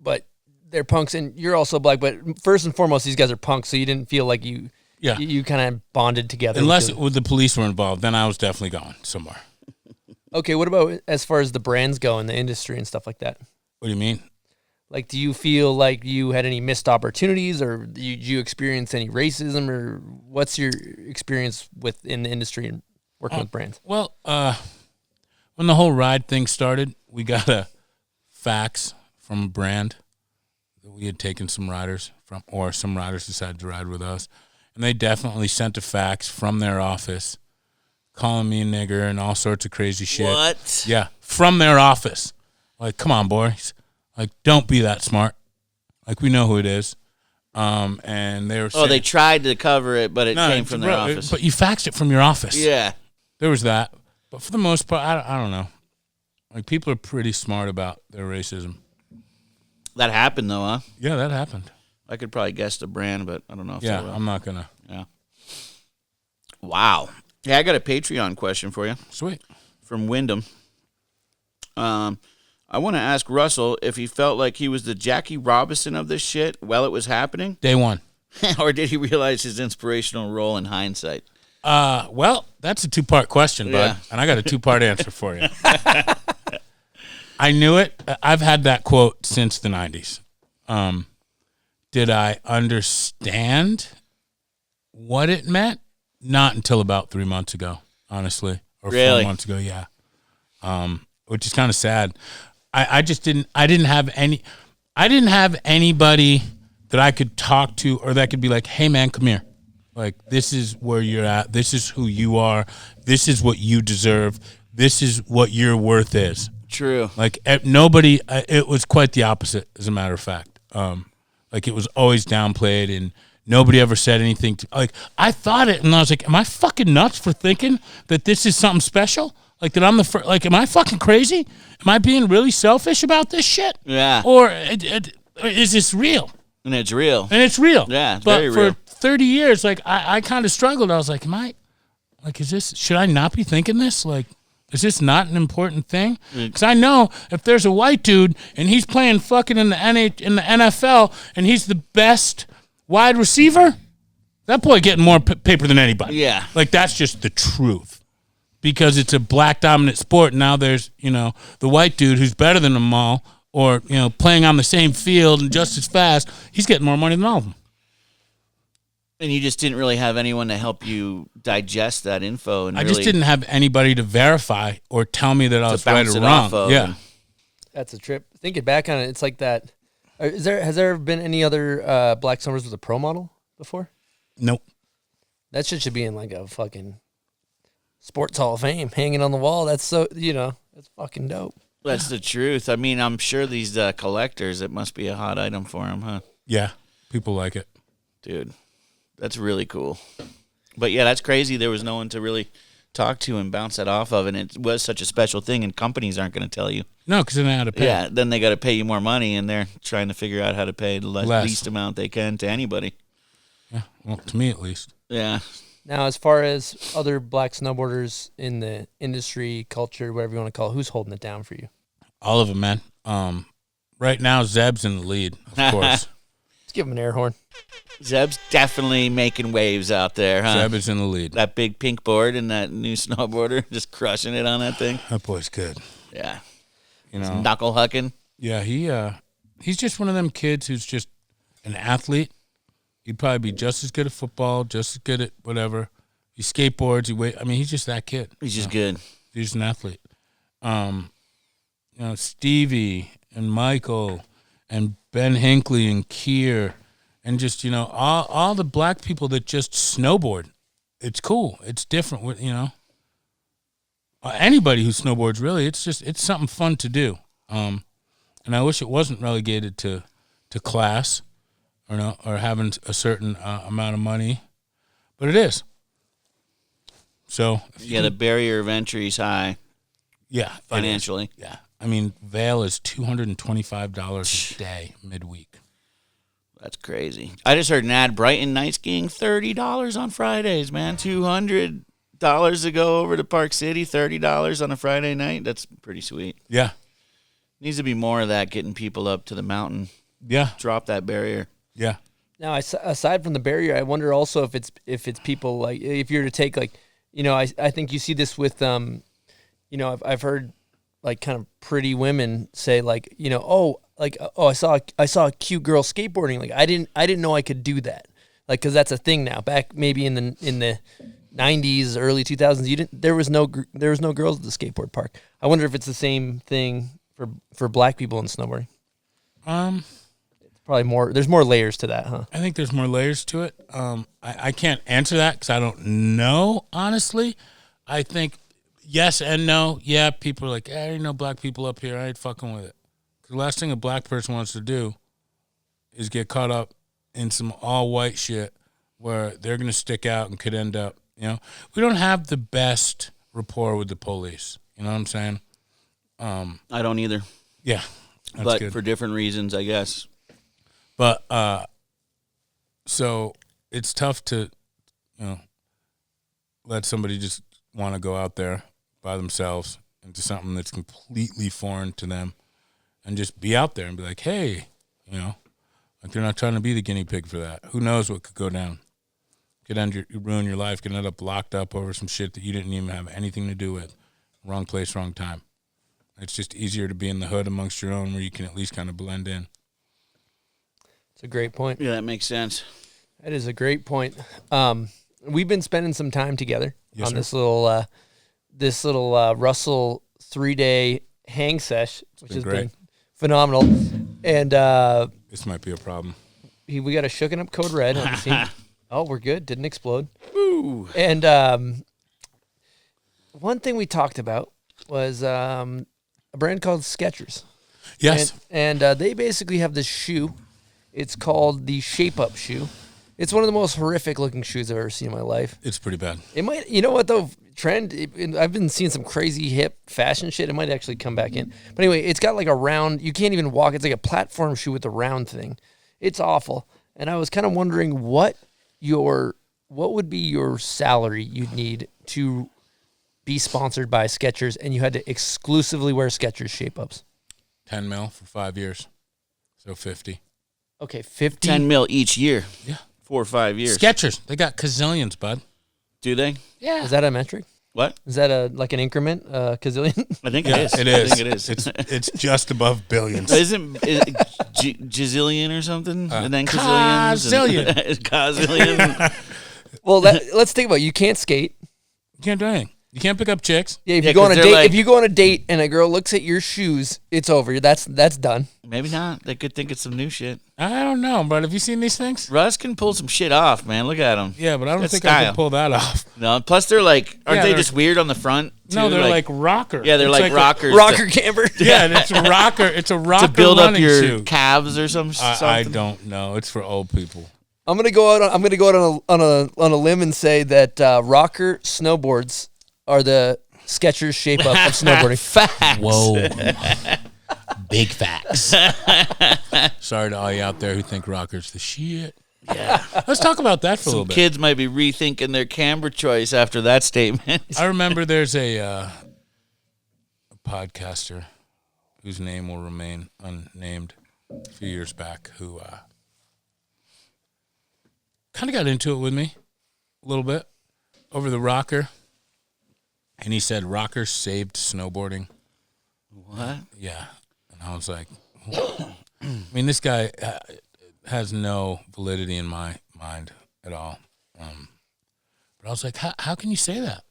but they're punks and you're also black, but first and foremost, these guys are punks. So you didn't feel like you kind of bonded together. Unless the police were involved, then I was definitely going somewhere. Okay, what about as far as the brands go in the industry and stuff like that? What do you mean? Like, do you feel like you had any missed opportunities, or did you experience any racism, or what's your experience in the industry and working with brands? Well, when the whole ride thing started, we got a fax from a brand that we had taken some riders from, or some riders decided to ride with us, and they definitely sent a fax from their office calling me a nigger and all sorts of crazy shit. What? Yeah, from their office. Like, come on, boys. Like, don't be that smart. Like, we know who it is. And they were saying, they tried to cover it, but it came from their office. But you faxed it from your office. Yeah. There was that. But for the most part, I don't know. Like, people are pretty smart about their racism. That happened, though, huh? Yeah, that happened. I could probably guess the brand, but I don't know if Yeah, I will. I'm not going to. Yeah. Wow. Hey, I got a Patreon question for you. Sweet. From Wyndham. I want to ask Russell if he felt like he was the Jackie Robinson of this shit while it was happening. Day one. Or did he realize his inspirational role in hindsight? Well, that's a two-part question, bud. Yeah. And I got a two-part answer for you. I knew it. I've had that quote since the 90s. Did I understand what it meant? Not until about 3 months ago, honestly. Or Really? 4 months ago, yeah. Which is kind of sad. I didn't have anybody that I could talk to or that could be like, hey man, come here. Like, this is where you're at. This is who you are. This is what you deserve. This is what your worth is. True. Like, nobody, it was quite the opposite, as a matter of fact. Like, it was always downplayed and nobody ever said anything like, I thought it and I was like, am I fucking nuts for thinking that this is something special? Like, that I'm the first, like, am I fucking crazy? Am I being really selfish about this shit? Yeah. Or is this real? And it's real. And it's real. Yeah, it's but very real. for 30 years, like, I kind of struggled. I was like, should I not be thinking this? Like, is this not an important thing? Because I know if there's a white dude and he's playing fucking in the NFL and he's the best wide receiver, that boy getting more paper than anybody. Yeah. Like, that's just the truth. Because it's a black dominant sport. And now there's, the white dude who's better than them all, or, playing on the same field and just as fast. He's getting more money than all of them. And you just didn't really have anyone to help you digest that info. And I just didn't have anybody to verify or tell me that I was right or wrong. Yeah. That's a trip. Thinking back on it, it's like that. Has there been any other black snowboarders with a pro model before? Nope. That shit should be in like a fucking Sports Hall of Fame, hanging on the wall. That's so, that's fucking dope. That's the truth. I mean, I'm sure these collectors, it must be a hot item for them, huh? Yeah. People like it. Dude, that's really cool. But yeah, that's crazy. There was no one to really talk to and bounce that off of, and it was such a special thing, and companies aren't going to tell you. No, because they don't know how to pay. Yeah, then they got to pay you more money, and they're trying to figure out how to pay the least amount they can to anybody. Yeah, well, to me at least. Yeah. Now, as far as other black snowboarders in the industry, culture, whatever you want to call it, who's holding it down for you? All of them, man. Right now, Zeb's in the lead, of course. Let's give him an air horn. Zeb's definitely making waves out there, huh? Zeb is in the lead. That big pink board and that new snowboarder, just crushing it on that thing. That boy's good. Yeah. You know, Knuckle hucking. Yeah, he's just one of them kids who's just an athlete. He'd probably be just as good at football, just as good at whatever. He skateboards. He's just that kid. He's just good. He's just an athlete. Stevie and Michael and Ben Hinckley and Keir and just, all the black people that just snowboard. It's cool. It's different, Anybody who snowboards, really, it's something fun to do. And I wish it wasn't relegated to class or having a certain amount of money, but it is. So the barrier of entry is high. Yeah, financially. Yeah, Vail is $225 a day midweek. That's crazy. I just heard an ad. Brighton night skiing $30 on Fridays, man. $200 to go over to Park City. $30 on a Friday night. That's pretty sweet. Yeah, needs to be more of that, getting people up to the mountain. Yeah, drop that barrier. Yeah. Now, aside from the barrier, I wonder also if it's people like, if you're to take I think you see this with I've heard like kind of pretty women say I saw a cute girl skateboarding, like I didn't know I could do that, like, because that's a thing now. Back maybe in the 90s, early 2000s, there was no girls at the skateboard park. I wonder if it's the same thing for black people in snowboarding. Probably more. There's more layers to that, huh? I think there's more layers to it. I can't answer that because I don't know, honestly. I think yes and no. Yeah, people are like, there ain't no black people up here. I ain't fucking with it. The last thing a black person wants to do is get caught up in some all-white shit where they're going to stick out and could end up, We don't have the best rapport with the police. You know what I'm saying? I don't either. Yeah. But good. For different reasons, I guess. But so it's tough to, let somebody just want to go out there by themselves into something that's completely foreign to them and just be out there and be like, hey, like they're not trying to be the guinea pig for that. Who knows what could go down? Could ruin your life, could end up locked up over some shit that you didn't even have anything to do with. Wrong place, wrong time. It's just easier to be in the hood amongst your own where you can at least kind of blend in. It's a great point. Yeah, that makes sense. That is a great point. We've been spending some time together on sir. this little Russell 3-day hang sesh, which has great. been phenomenal. And This might be a problem. we got a Shooken Up Code Red on the scene. Oh, we're good. Didn't explode. Woo. And one thing we talked about was a brand called Skechers. Yes. And they basically have this shoe. It's called the Shape Up shoe. It's one of the most horrific looking shoes I've ever seen in my life. It's pretty bad. It might, you know what though, I've been seeing some crazy hip fashion shit. It might actually come back in. But anyway, it's got like a round, you can't even walk. It's like a platform shoe with a round thing. It's awful. And I was kind of wondering what would be your salary you'd need to be sponsored by Skechers and you had to exclusively wear Skechers Shape Ups. 10 mil for 5 years. So 50. Okay, 50. 10 mil each year. Yeah. 4 or 5 years. Skechers. They got gazillions, bud. Do they? Yeah. Is that a metric? What? Is that like an increment, gazillion? I think Yeah, it is. it is. I think it is. It's just above billions. Isn't it gazillion or something? And then gazillions? Gazillion. Well, let's think about it. You can't skate. You can't do anything. You can't pick up chicks. Yeah, if Yeah, you go on a 'cause date, they're like- if you go on a date and a girl looks at your shoes, it's over. That's done. Maybe not. They could think it's some new shit. I don't know, but have you seen these things? Russ can pull some shit off, man. Look at him. Yeah, but I don't That's think I style. can pull that off. No, plus they're like, aren't Yeah, they they're- just weird on the front? No, too? they're like rocker. Yeah, they're It's like rockers. Rocker camber. Yeah, and it's a rocker. It's a rocker to build up running your shoe. calves or something. I don't know. It's for old people. I'm gonna go out on a limb and say that rocker snowboards are the Skechers shape up of snowboarding. Facts. Whoa. Big facts. Sorry to all you out there who think rockers the shit. Yeah. Let's talk about that for a little Some bit. kids might be rethinking their camber choice after that statement. I remember there's a podcaster whose name will remain unnamed a few years back who kind of got into it with me a little bit over the rocker. And he said rockers saved snowboarding. What? Yeah. And I was like, I mean, this guy has no validity in my mind at all. But I was like, how can you say that?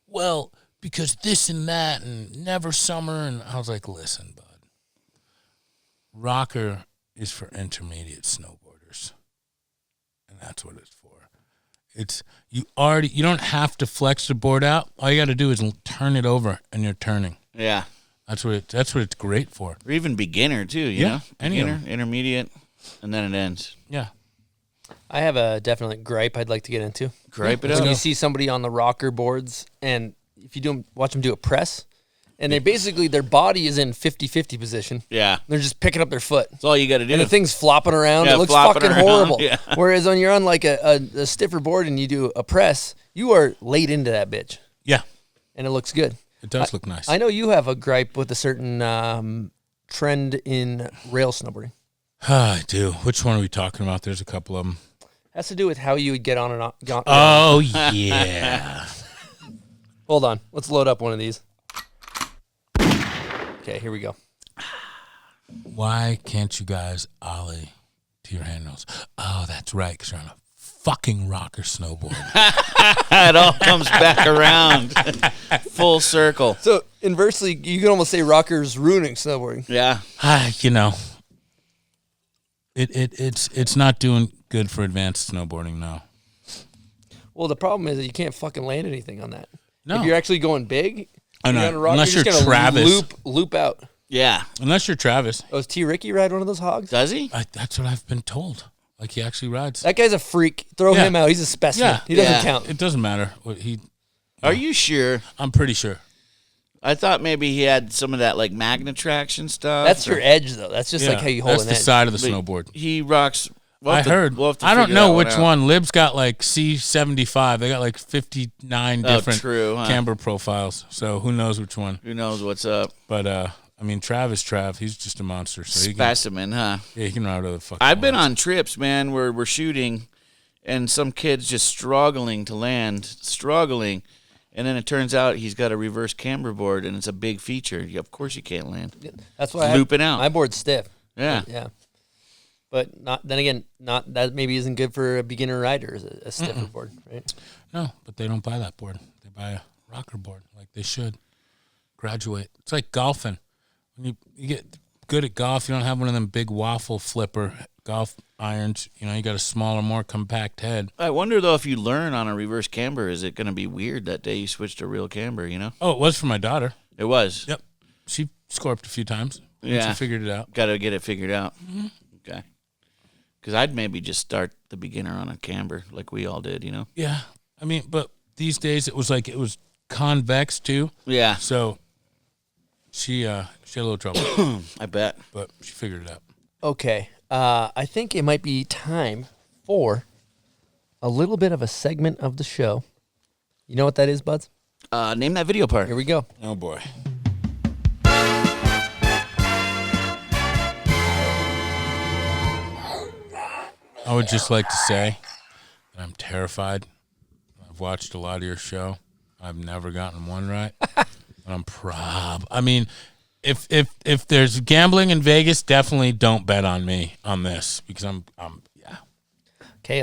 Well, because this and that and never summer. And I was like, listen, bud. Rocker is for intermediate snowboarders. And that's what it's for. You don't have to flex the board out. All you got to do is turn it over and you're turning. Yeah. That's what it's great for. Or even beginner, too, you know? Any of Beginner, them. intermediate, and then it ends. Yeah. I have a definite gripe I'd like to get into. Gripe it When up. you see somebody on the rocker boards, and if you watch them do a press, and they basically, their body is in 50-50 position. Yeah. They're just picking up their foot. That's all you got to do. And the thing's flopping around. Yeah, It looks flopping fucking around, horrible. yeah. Whereas when you're on like a stiffer board and you do a press, you are laid into that bitch. Yeah. And it looks good. It does look nice. I know you have a gripe with a certain trend in rail snowboarding. I do. Which one are we talking about? There's a couple of them. Has to do with how you would get on and off. Oh, yeah. Hold on. Let's load up one of these. Okay, here we go. Why can't you guys ollie to your handles? Oh, that's right, because you're on a fucking rocker snowboard. It all comes back around. Full circle. So, inversely, you can almost say rockers ruining snowboarding. Yeah. You know, it's not doing good for advanced snowboarding, no. Well, the problem is that you can't fucking land anything on that. No. If you're actually going big, I know. you're on a rock, Unless you're, you're just gonna Travis. loop out. Yeah. Unless you're Travis. Oh, does T. Ricky ride one of those hogs? Does he? That's what I've been told. Like, he actually rides. That guy's a freak. Throw Yeah. him out. He's a specimen. Yeah. He doesn't Yeah. count. It doesn't matter. Are you sure? I'm pretty sure. I thought maybe he had some of that like magnet traction stuff. That's your edge, though. That's just like how you hold That's an the edge. side of the But snowboard. He rocks. I heard. We'll have to I don't figure know that which out. one. Lib's got like C75. They got like 59 Oh, different true, huh? camber profiles. So who knows which one? Who knows what's up? But I mean, Trav, he's just a monster. So Specimen, huh? he can ride whatever the fuck. I've he been wants. on trips, man, where we're shooting, and some kid's just struggling to land, and then it turns out he's got a reverse camber board, and it's a big feature. Of course, you can't land. That's why Looping out. My board's stiff. Yeah. Yeah. But not that maybe isn't good for a beginner rider, a stiffer board, right? No, but they don't buy that board. They buy a rocker board like they should. Graduate. It's like golfing. When you get good at golf, you don't have one of them big waffle flipper golf irons. You know, you got a smaller, more compact head. I wonder, though, if you learn on a reverse camber, is it going to be weird that day you switch to real camber, you know? Oh, it was for my daughter. It was. Yep. She scorped a few times. Yeah. She figured it out. Got to get it figured out. Okay. Because I'd maybe just start the beginner on a camber like we all did, you know? Yeah. I mean, but these days it was convex too. Yeah. So she had a little trouble, I bet. but she figured it out. Okay. I think it might be time for a little bit of a segment of the show. You know what that is, Buds? Name that video part. Here we go. Oh boy. I would just like to say that I'm terrified. I've watched a lot of your show. I've never gotten one right. I'm I mean, if there's gambling in Vegas, definitely don't bet on me on this because I'm yeah. Okay,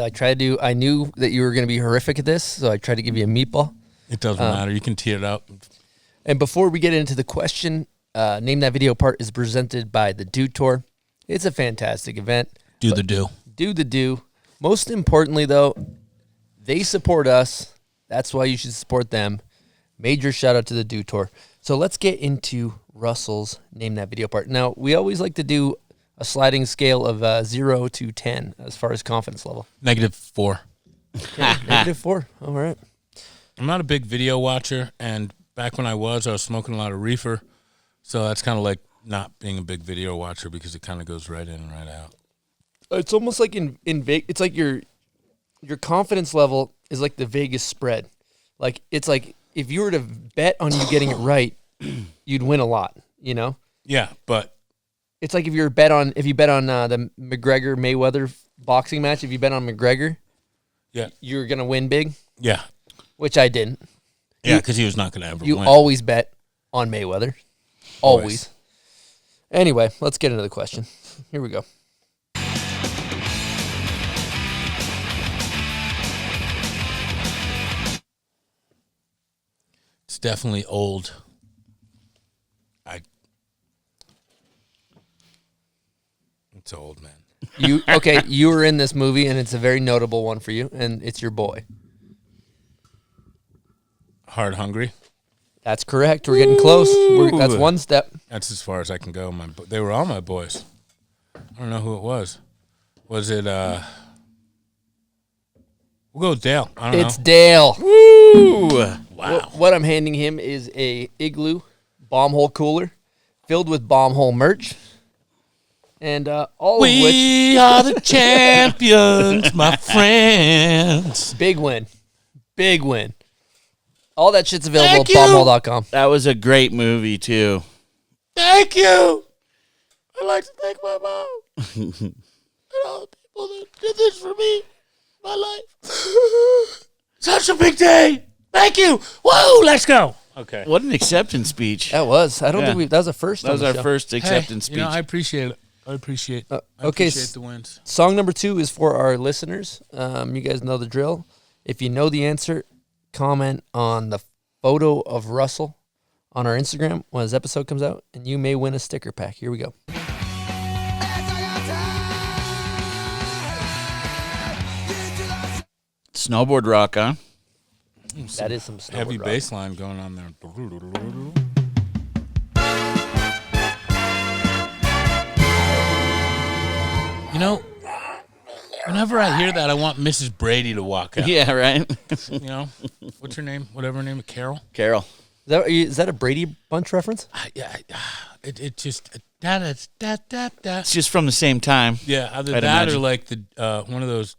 I knew that you were going to be horrific at this, so I tried to give you a meatball. It doesn't matter. You can tee it up. And before we get into the question, Name That Video part is presented by the Do Tour. It's a fantastic event. Do the do. Do the do. Most importantly, though, they support us. That's why you should support them. Major shout out to the Do Tour. So let's get into Russell's Name That Video part. Now, we always like to do a sliding scale of 0 to 10 as far as confidence level. -4. Okay, -4. All right. I'm not a big video watcher, and back when I was smoking a lot of reefer, so that's kind of like not being a big video watcher because it kind of goes right in and right out. It's almost like in Vegas. It's like your confidence level is like the Vegas spread. Like it's like if you were to bet on you getting it right, you'd win a lot. You know? Yeah, but it's like if you bet on the McGregor Mayweather boxing match. If you bet on McGregor, yeah, you're gonna win big. Yeah, which I didn't. Yeah, because he was not gonna ever. You win. always bet on Mayweather. Always. Anyway, let's get into the question. Here we go. It's definitely old. It's old, man. You were in this movie, and it's a very notable one for you, and it's your boy. Hard Hungry. That's correct. We're getting close. That's one step. That's as far as I can go. They were all my boys. I don't know who it was. Was it? We'll go with Dale. I don't know. It's Dale. Woo! Wow. What I'm handing him is a Igloo bomb hole cooler filled with bomb hole merch. And all of which... We are the champions, my friends. Big win. Big win. All that shit's available Thank at bombhole.com. That was a great movie, too. Thank you. I'd like to thank my mom and all the people that did this for me in my life. Such a big day. Thank you. Whoa, let's go. Okay. What an acceptance speech. That was. I don't think that was the first. That was our show. first acceptance speech. I appreciate it. I appreciate okay, appreciate the wins. Song number 2 is for our listeners. You guys know the drill. If you know the answer, comment on the photo of Russell on our Instagram when his episode comes out, and you may win a sticker pack. Here we go. Snowboard rock, huh? That is some snowboard Heavy rock. bass line going on there. You know, whenever I hear that, I want Mrs. Brady to walk out. Yeah, right? You know, what's her name? Whatever her name is, Carol? Carol. Is that a Brady Bunch reference? It just da. It's just from the same time. Yeah, either I'd that imagine. or like the one of those,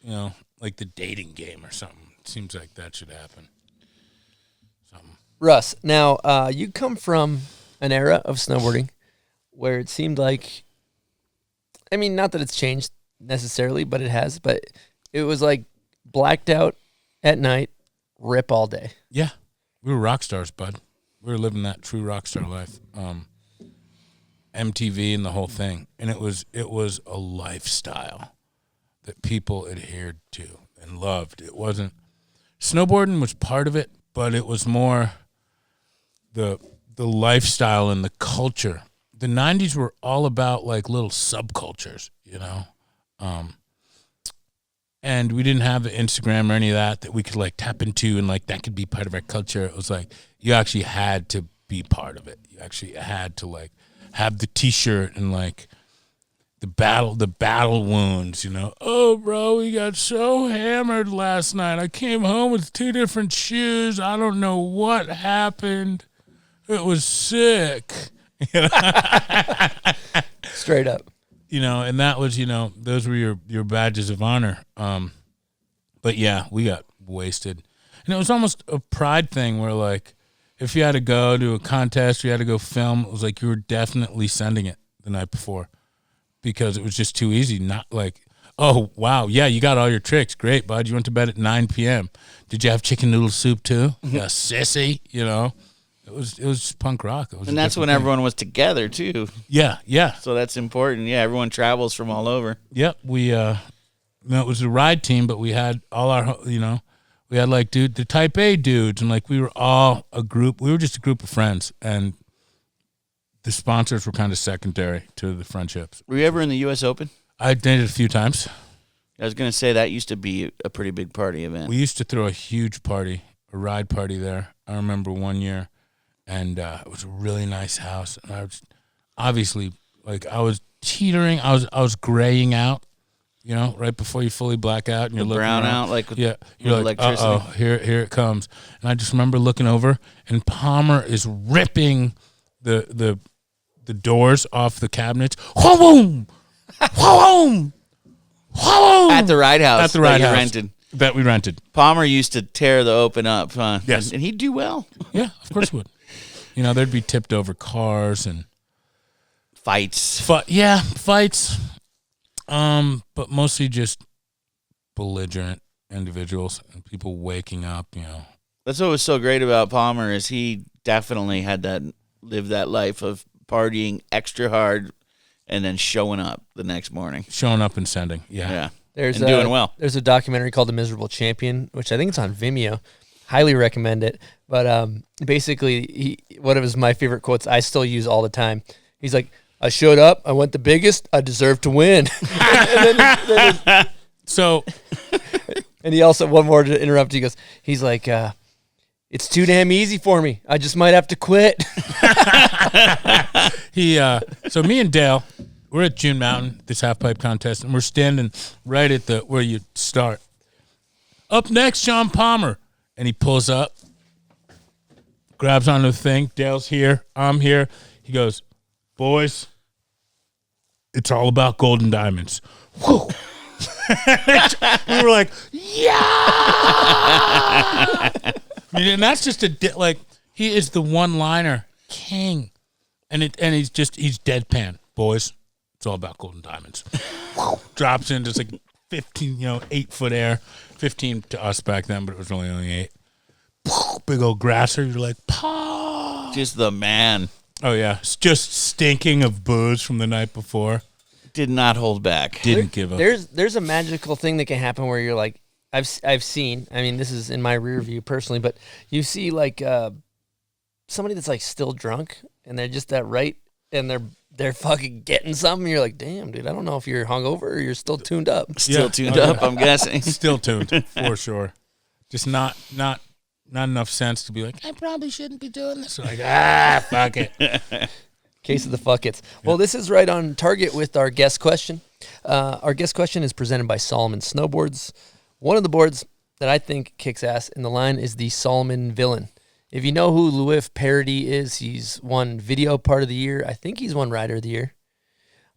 you know, like the dating game or something. It seems like that should happen. Something. Russ, now you come from an era of snowboarding where it seemed like, I mean, not that it's changed necessarily, but it has. But it was like blacked out at night, rip all day. Yeah, we were rock stars, bud. We were living that true rock star life. MTV and the whole thing, and it was a lifestyle that people adhered to and loved. It wasn't snowboarding was part of it, but it was more the lifestyle and the culture. The 90s were all about like little subcultures, you know. And we didn't have Instagram or any of that we could like tap into and like that could be part of our culture. It was like you actually had to be part of it. You actually had to like have the t-shirt and like the battle wounds, you know. Oh, bro, we got so hammered last night. I came home with 2 different shoes. I don't know what happened. It was sick. Straight up. You know, and that was, you know, those were your badges of honor. But yeah, we got wasted. And it was almost a pride thing where like if you had to go to a contest, you had to go film, it was like you were definitely sending it the night before because it was just too easy. Not like, oh, wow, yeah, you got all your tricks. Great, bud. You went to bed at 9 p.m. Did you have chicken noodle soup too? Yeah, sissy, you know. It was just punk rock. It was And that's when everyone was together, too. Yeah. So that's important. Yeah, everyone travels from all over. Yep, we it was a ride team, but we had all our, you know, we had like the Type A dudes, and like we were all a group. We were just a group of friends, and the sponsors were kind of secondary to the friendships. Were you ever in the U.S. Open? I did it a few times. I was going to say that used to be a pretty big party event. We used to throw a huge party, a ride party there. I remember one year, and it was a really nice house, and I was obviously like I was teetering. I was graying out. you know, right before you fully black out and you're looking brown around. out, like with you're like, electricity. here it comes. And I just remember looking over, and Palmer is ripping the doors off the cabinets. Whoa, whoa, whoa. At the ride house. At the ride house rented. that we rented. Palmer used to tear the open up, huh? Yes. And he'd do well. Yeah, of course it would. You know, there'd be tipped over cars and Fights. fights. But mostly just belligerent individuals and people waking up, you know. That's what was so great about Palmer is he definitely had lived that life of partying extra hard and then showing up the next morning. Showing up and sending. Yeah. There's and doing well. There's a documentary called The Miserable Champion, which I think it's on Vimeo. Highly recommend it. But basically, one of my favorite quotes I still use all the time. He's like, I showed up, I went the biggest, I deserve to win. So, and he also, one more to interrupt, he's like, it's too damn easy for me. I just might have to quit. So me and Dale, we're at June Mountain, this half pipe contest, and we're standing right at where you start. Up next, Shaun Palmer. And he pulls up, grabs onto the thing. Dale's here. I'm here. He goes, boys, it's all about golden diamonds. Whew. We were like, yeah! I mean, and that's just he is the one-liner king. And he's deadpan. Boys, it's all about golden diamonds. Drops in just like 15, 8-foot air. 15 to us back then, but it was only 8. Big old grasser. You're like, Paw. Just the man. Oh, yeah. It's just stinking of booze from the night before. Did not hold back. Didn't give up. There's a magical thing that can happen where you're like, I've seen, I mean, this is in my rear view personally, but you see like somebody that's like still drunk and they're just that right and they're fucking getting something. You're like, damn, dude, I don't know if you're hungover or you're still tuned up. Still tuned up, I'm guessing. Still tuned, for sure. Just not enough sense to be like, I probably shouldn't be doing this. Like, fuck it. Case of the fuckets. Well, this is right on target with our guest question. Our guest question is presented by Solomon Snowboards. One of the boards that I think kicks ass in the line is the Solomon Villain. If you know who Louis Parody is, he's won Video Part of the Year. I think he's won Rider of the Year.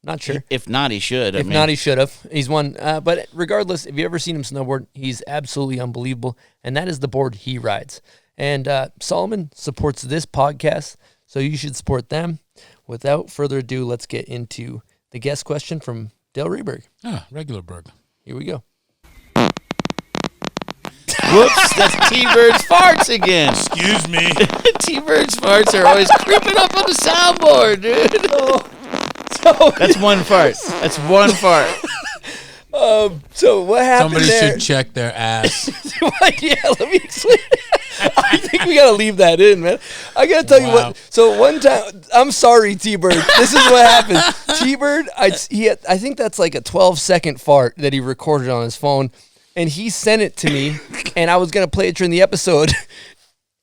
Not sure. If not, he should. If not, he should have. He's won. But regardless, if you ever seen him snowboard, he's absolutely unbelievable. And that is the board he rides. And Solomon supports this podcast, so you should support them. Without further ado, let's get into the guest question from Dale Rehberg. Regular Berg. Here we go. Whoops, that's T-Bird's farts again. Excuse me. T-Bird's farts are always creeping up on the soundboard, dude. That's one fart. That's one fart. So what happened Somebody there? should check their ass. Yeah, let me explain. I think we gotta leave that in, man. I gotta tell you what. So one time, I'm sorry, T-Bird. This is what happened. T-Bird, I think that's like a 12-second fart that he recorded on his phone, and he sent it to me, and I was gonna play it during the episode,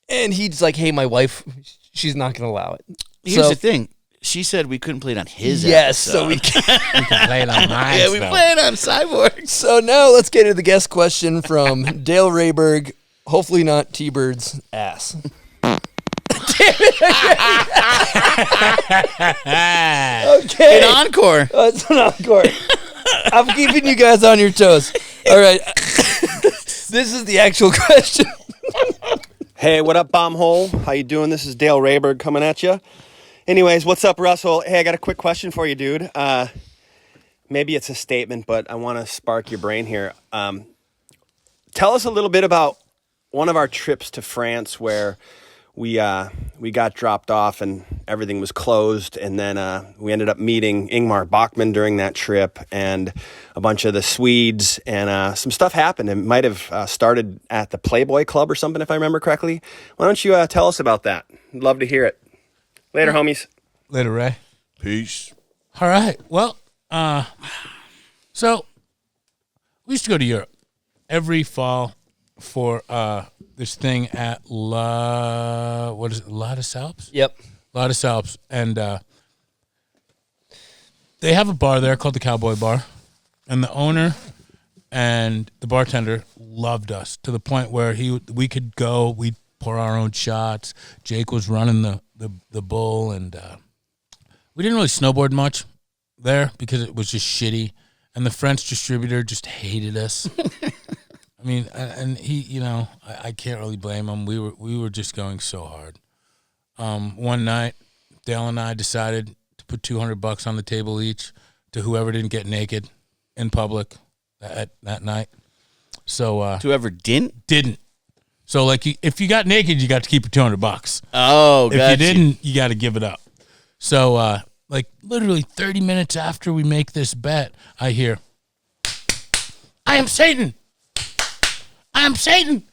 and he's like, "Hey, my wife, she's not gonna allow it." Here's the thing. She said we couldn't play it on his yes, episode. so we can. Play it on mine. Yeah, we play it on Cyborg. So now let's get to the guest question from Dale Rehberg. Hopefully not T-Bird's ass. Okay. An encore. It's an encore. I'm keeping you guys on your toes. All right. This is the actual question. Hey, what up, Bombhole? How you doing? This is Dale Rehberg coming at you. Anyways, what's up, Russell? Hey, I got a quick question for you, dude. Maybe it's a statement, but I want to spark your brain here. Tell us a little bit about one of our trips to France where we got dropped off and everything was closed, and then we ended up meeting Ingmar Bachmann during that trip and a bunch of the Swedes, and some stuff happened. It might have started at the Playboy Club or something, if I remember correctly. Why don't you tell us about that? I'd love to hear it. Later, homies. Later, Ray. Peace. All right. Well, so we used to go to Europe every fall for this thing at La des Alpes? Yep. La des Alpes. And they have a bar there called the Cowboy Bar. And the owner and the bartender loved us to the point where we could go, we'd pour our own shots. Jake was running the bull, and we didn't really snowboard much there because it was just shitty. And the French distributor just hated us. I mean, and he, I can't really blame him. We were just going so hard. One night, Dale and I decided to put $200 on the table each to whoever didn't get naked in public that night. So Whoever didn't? Didn't. So like, if you got naked, you got to keep your $200. Oh, if you didn't, you got to give it up. So like literally 30 minutes after we make this bet, I hear, "I am Satan. I am Satan."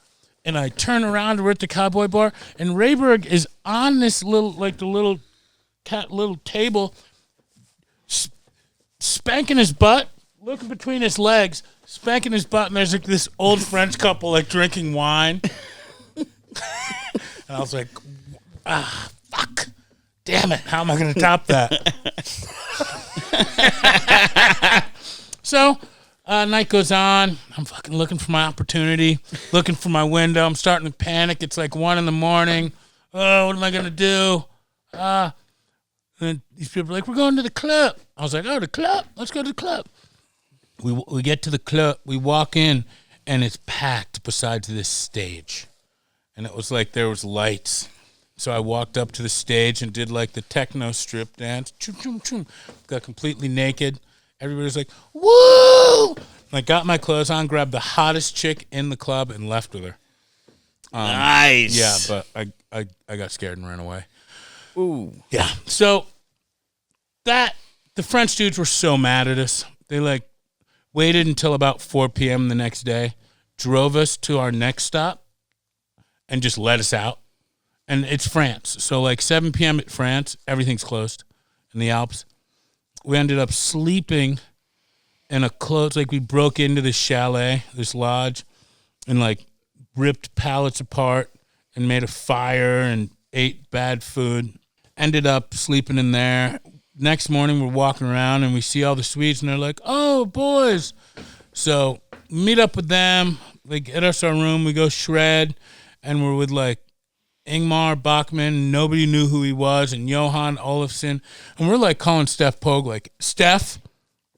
And I turn around, we're at the Cowboy Bar, and Rehberg is on this little table, spanking his butt, looking between his legs, spanking his butt, and there's like this old French couple like drinking wine. And I was like, fuck. Damn it, how am I going to top that? So, night goes on. I'm fucking looking for my opportunity, looking for my window. I'm starting to panic. It's like 1 a.m. Oh, what am I going to do? And these people are like, "We're going to the club." I was like, "Oh, the club? Let's go to the club." We get to the club. We walk in, and it's packed besides this stage. And it was like there was lights. So I walked up to the stage and did like the techno strip dance. Choom, choom, choom. Got completely naked. Everybody's like, "Woo!" And I got my clothes on, grabbed the hottest chick in the club, and left with her. Nice. Yeah, but I got scared and ran away. Ooh. Yeah. So the French dudes were so mad at us. They like waited until about 4 p.m. the next day, drove us to our next stop, and just let us out. And it's France. So like 7 p.m. at France, everything's closed in the Alps. We ended up sleeping in a like we broke into this chalet, this lodge, and like ripped pallets apart and made a fire and ate bad food. Ended up sleeping in there. Next morning, we're walking around and we see all the Swedes and they're like, "Oh, boys." So meet up with them. They get us our room. We go shred, and we're with like Ingmar Bachmann. Nobody knew who he was, and Johan Olafsson. And we're like calling Steph Pogue, like, "Steph,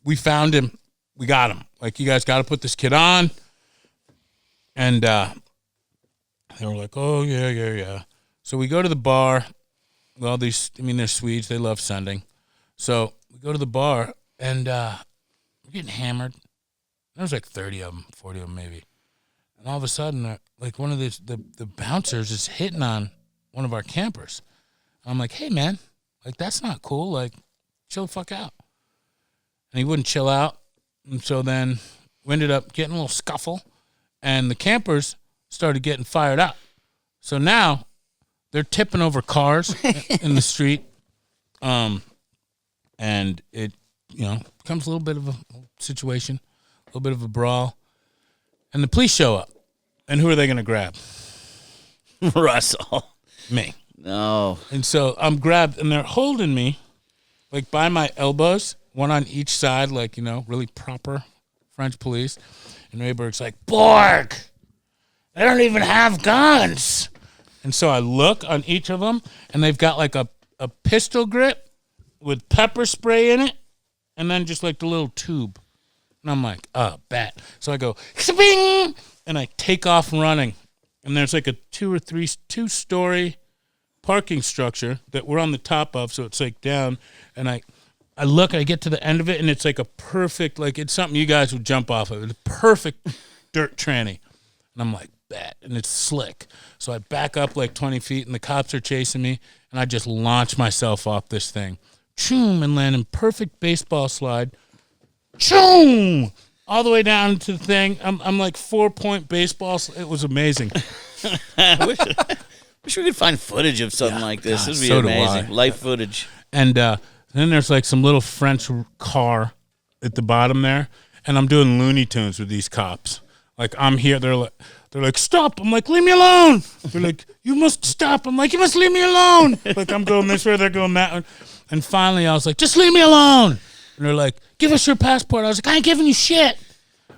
we found him. We got him. Like, you guys got to put this kid on." And they were like, "Oh, yeah. So we go to the bar. Well, they're Swedes. They love sending. So we go to the bar, and we're getting hammered. There was like 30 of them, 40 of them maybe. And all of a sudden, like one of the bouncers is hitting on one of our campers. And I'm like, "Hey, man, like that's not cool. Like, chill the fuck out." And he wouldn't chill out. And so then we ended up getting a little scuffle, and the campers started getting fired up. So now they're tipping over cars in the street. And it, becomes a little bit of a situation, a little bit of a brawl. And the police show up. And who are they going to grab? Russell. Me. No. And so I'm grabbed, and they're holding me, like, by my elbows, one on each side, like, really proper French police. And Rehberg's like, "Borg, they don't even have guns." And so I look on each of them, and they've got, like, a pistol grip with pepper spray in it, and then just, like, the little tube. And I'm like, "Oh, bet." So I go, "Sping!" And I take off running. And there's like a 2-story parking structure that we're on the top of, so it's like down. And I look, I get to the end of it, and it's like a perfect, like it's something you guys would jump off of. It's a perfect dirt tranny. And I'm like, bet. And it's slick. So I back up like 20 feet, and the cops are chasing me, and I just launch myself off this thing. Choom, and land in perfect baseball slide. Choom! All the way down to the thing. I'm like 4-point baseball. It was amazing. Wish we could find footage of something like this. God, This would be so do amazing. I. Live footage. And then there's like some little French car at the bottom there, and I'm doing Looney Tunes with these cops. Like I'm here, they're like, "Stop!" I'm like, "Leave me alone." They're like, "You must stop." I'm like, "You must leave me alone." Like I'm going this way, they're going that way. And finally, I was like, "Just leave me alone." And they're like, give us your passport. I was like, I ain't giving you shit.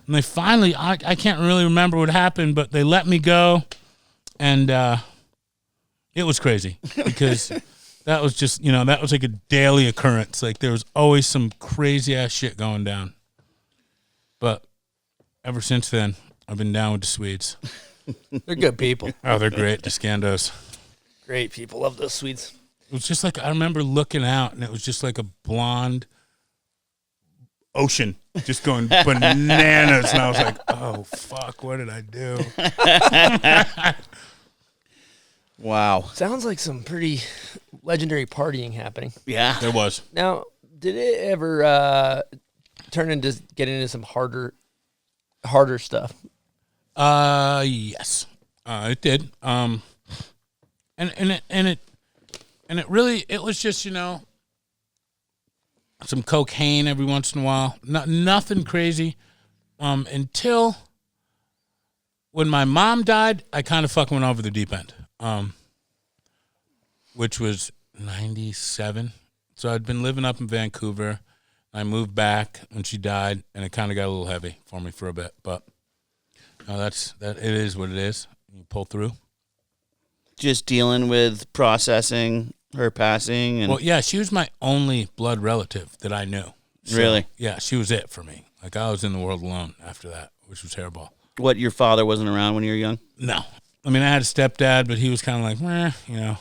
And they finally, I can't really remember what happened, but they let me go. And it was crazy because that was just, that was like a daily occurrence. Like there was always some crazy ass shit going down. But ever since then, I've been down with the Swedes. They're good people. Oh, they're great. The Scandos. Great people. Love those Swedes. It was just like, I remember looking out and it was just like a blonde ocean just going bananas. And I was like, oh, fuck, what did I do? Wow. Sounds like some pretty legendary partying happening. Yeah. There was. Now, did it ever get into some harder stuff? Yes. It did. And it really, it was just, some cocaine every once in a while. Nothing crazy. Until when my mom died, I kind of fucking went over the deep end. Which was 97. So I'd been living up in Vancouver. I moved back when she died, and it kind of got a little heavy for me for a bit. But it is what it is. You pull through. Just dealing with processing her passing. And Well, yeah, she was my only blood relative that I knew. So, Really? Yeah, she was it for me. Like, I was in the world alone after that, which was terrible. What, your father wasn't around when you were young? No. I mean, I had a stepdad, but he was kind of like,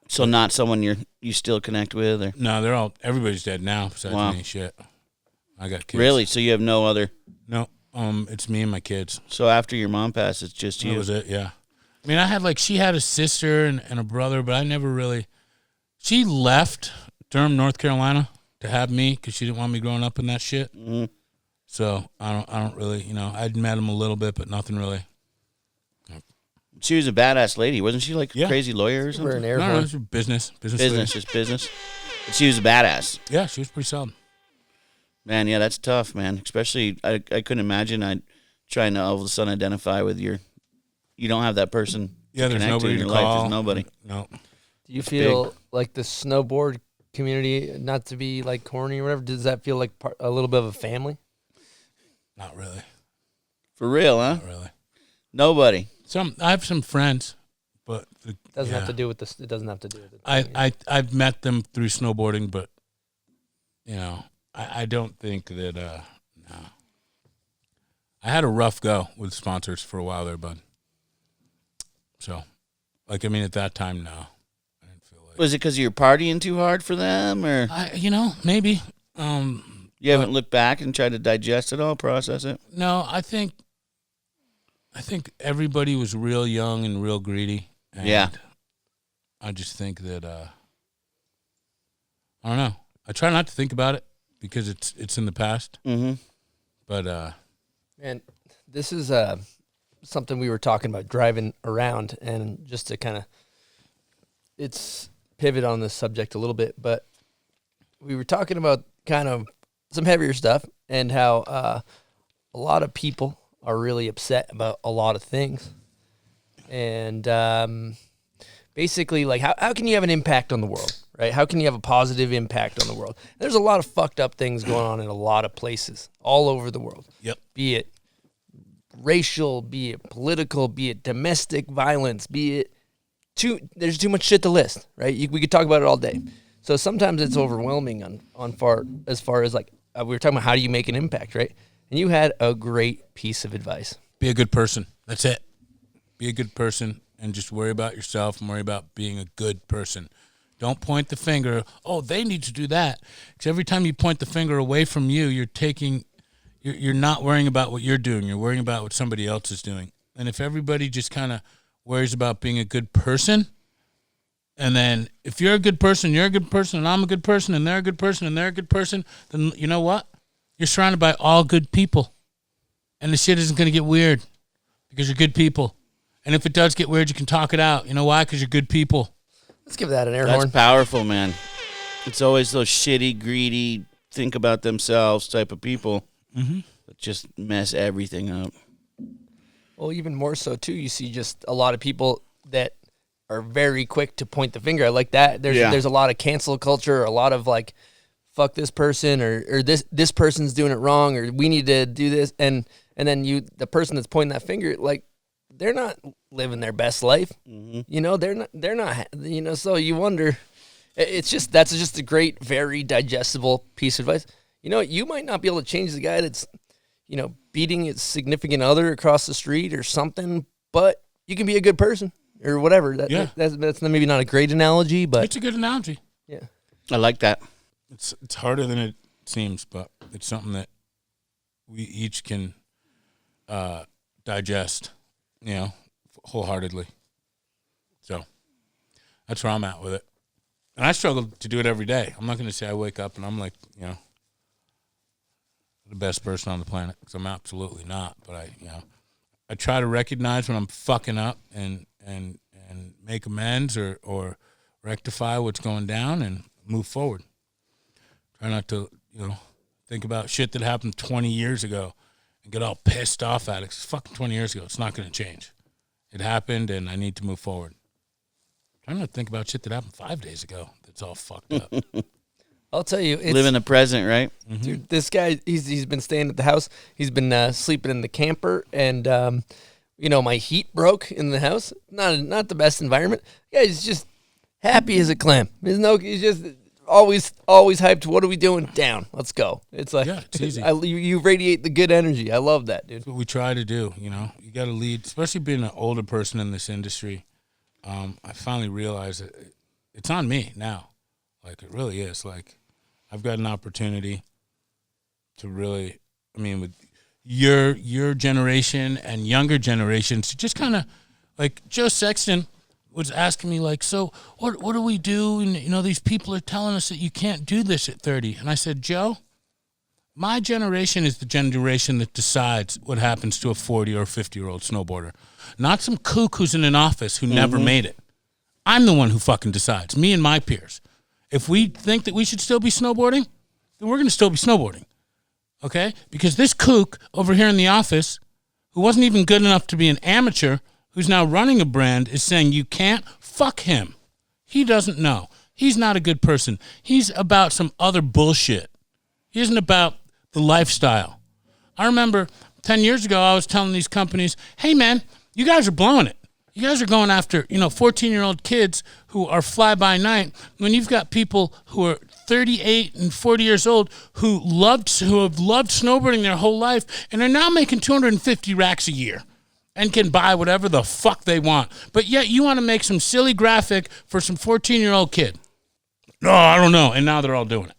So not someone you still connect with? Or No, everybody's dead now besides Wow. me. Shit. I got kids. Really? So you have no other? No, it's me and my kids. So after your mom passed, it's just you? That was it, yeah. I mean, she had a sister and a brother, but I never really. She left Durham, North Carolina to have me because she didn't want me growing up in that shit. Mm-hmm. So I don't really, I'd met him a little bit, but nothing really. She was a badass lady. Wasn't she like a Yeah. crazy lawyer or We're something? an air No, horn. it was business. Business, just business. But she was a badass. Yeah, she was pretty solid. Man, yeah, that's tough, man. Especially, I couldn't imagine I'd trying to all of a sudden identify with you don't have that person Yeah, to there's connect nobody in to your call. life. There's nobody. No. Do you feel like the snowboard community, not to be like corny or whatever, does that feel like a little bit of a family? Not really. For real, huh? Not really. Nobody. I have some friends, but Doesn't have to do with this. It doesn't have to do with it. I've met them through snowboarding, but I don't think that no. I had a rough go with sponsors for a while there, bud. So, at that time, no. I didn't feel like Was it because you were partying too hard for them, or maybe. you haven't looked back and tried to digest it all, process it? No, I think everybody was real young and real greedy. And Yeah. I just think that I don't know. I try not to think about it because it's in the past. Mm-hmm. But And this is something we were talking about driving around, and just to kind of, it's pivot on this subject a little bit, but we were talking about kind of some heavier stuff and how a lot of people are really upset about a lot of things. And basically, like, how can you have an impact on the world, right? How can you have a positive impact on the world? There's a lot of fucked up things going on in a lot of places all over the world. Yep. Be it racial, be it political, be it domestic violence, be it there's too much shit to list, right? We could talk about it all day. So sometimes it's overwhelming as far as like, we were talking about how do you make an impact, right? And you had a great piece of advice. be a good person. That's it. Be a good person and just worry about yourself and worry about being a good person. Don't point the finger, oh, they need to do that. Because every time you point the finger away from you, you're not worrying about what you're doing. You're worrying about what somebody else is doing. And if everybody just kind of worries about being a good person, and then if you're a good person, you're a good person, and I'm a good person, and they're a good person, and they're a good person, then you know what? You're surrounded by all good people. And the shit isn't going to get weird because you're good people. And if it does get weird, you can talk it out. You know why? Because you're good people. Let's give that an air That's horn. powerful, man. It's always those shitty, greedy, think about themselves type of people that just mess everything up. Well, even more so, too, you see just a lot of people that are very quick to point the finger. Like that, there's a lot of cancel culture, a lot of, like, fuck this person, or this person's doing it wrong, or we need to do this, and then the person that's pointing that finger, like, they're not living their best life. You know, they're not, you know, so you wonder, that's just a great, very digestible piece of advice. You know, you might not be able to change the guy that's, you know, beating his significant other across the street or something, but you can be a good person or whatever. That's maybe not a great analogy, but it's a good analogy. Yeah. I like that. It's harder than it seems, but it's something that we each can digest, you know, wholeheartedly. So that's where I'm at with it. And I struggle to do it every day. I'm not going to say I wake up and I'm like, you know, the best person on the planet, because I'm absolutely not. But I try to recognize when I'm fucking up and make amends or rectify what's going down and move forward. Try not to, you know, think about shit that happened 20 years ago and get all pissed off at it. It's fucking 20 years ago. It's not going to change. It happened, and I need to move forward. Try not to think about shit that happened 5 days ago that's all fucked up. I'll tell you, Live in the present, right? Dude, this guy, he's been staying at the house. He's been sleeping in the camper, and you know, my heat broke in the house. Not the best environment. Yeah, he's just happy as a clam. He's just always hyped. What are we doing? Down. Let's go. It's like, yeah, it's easy. You radiate the good energy. I love that, dude. That's what we try to do. You know, you got to lead, especially being an older person in this industry. I finally realized that it's on me now. Like, it really is. Like, I've got an opportunity to really, I mean, with your generation and younger generations, to just kind of, like, Joe Sexton was asking me, like, so what do we do? And, you know, these people are telling us that you can't do this at 30. And I said, Joe, my generation is the generation that decides what happens to a 40 or 50-year-old snowboarder. Not some kook who's in an office who never made it. I'm the one who fucking decides, me and my peers. If we think that we should still be snowboarding, then we're going to still be snowboarding, okay? Because this kook over here in the office, who wasn't even good enough to be an amateur, who's now running a brand, is saying you can't, fuck him. He doesn't know. He's not a good person. He's about some other bullshit. He isn't about the lifestyle. I remember 10 years ago, I was telling these companies, hey, man, you guys are blowing it. You guys are going after, 14-year-old kids who are fly-by-night when you've got people who are 38 and 40 years old who have loved snowboarding their whole life and are now making 250 racks a year and can buy whatever the fuck they want. But yet you want to make some silly graphic for some 14-year-old kid. No, I don't know. And now they're all doing it.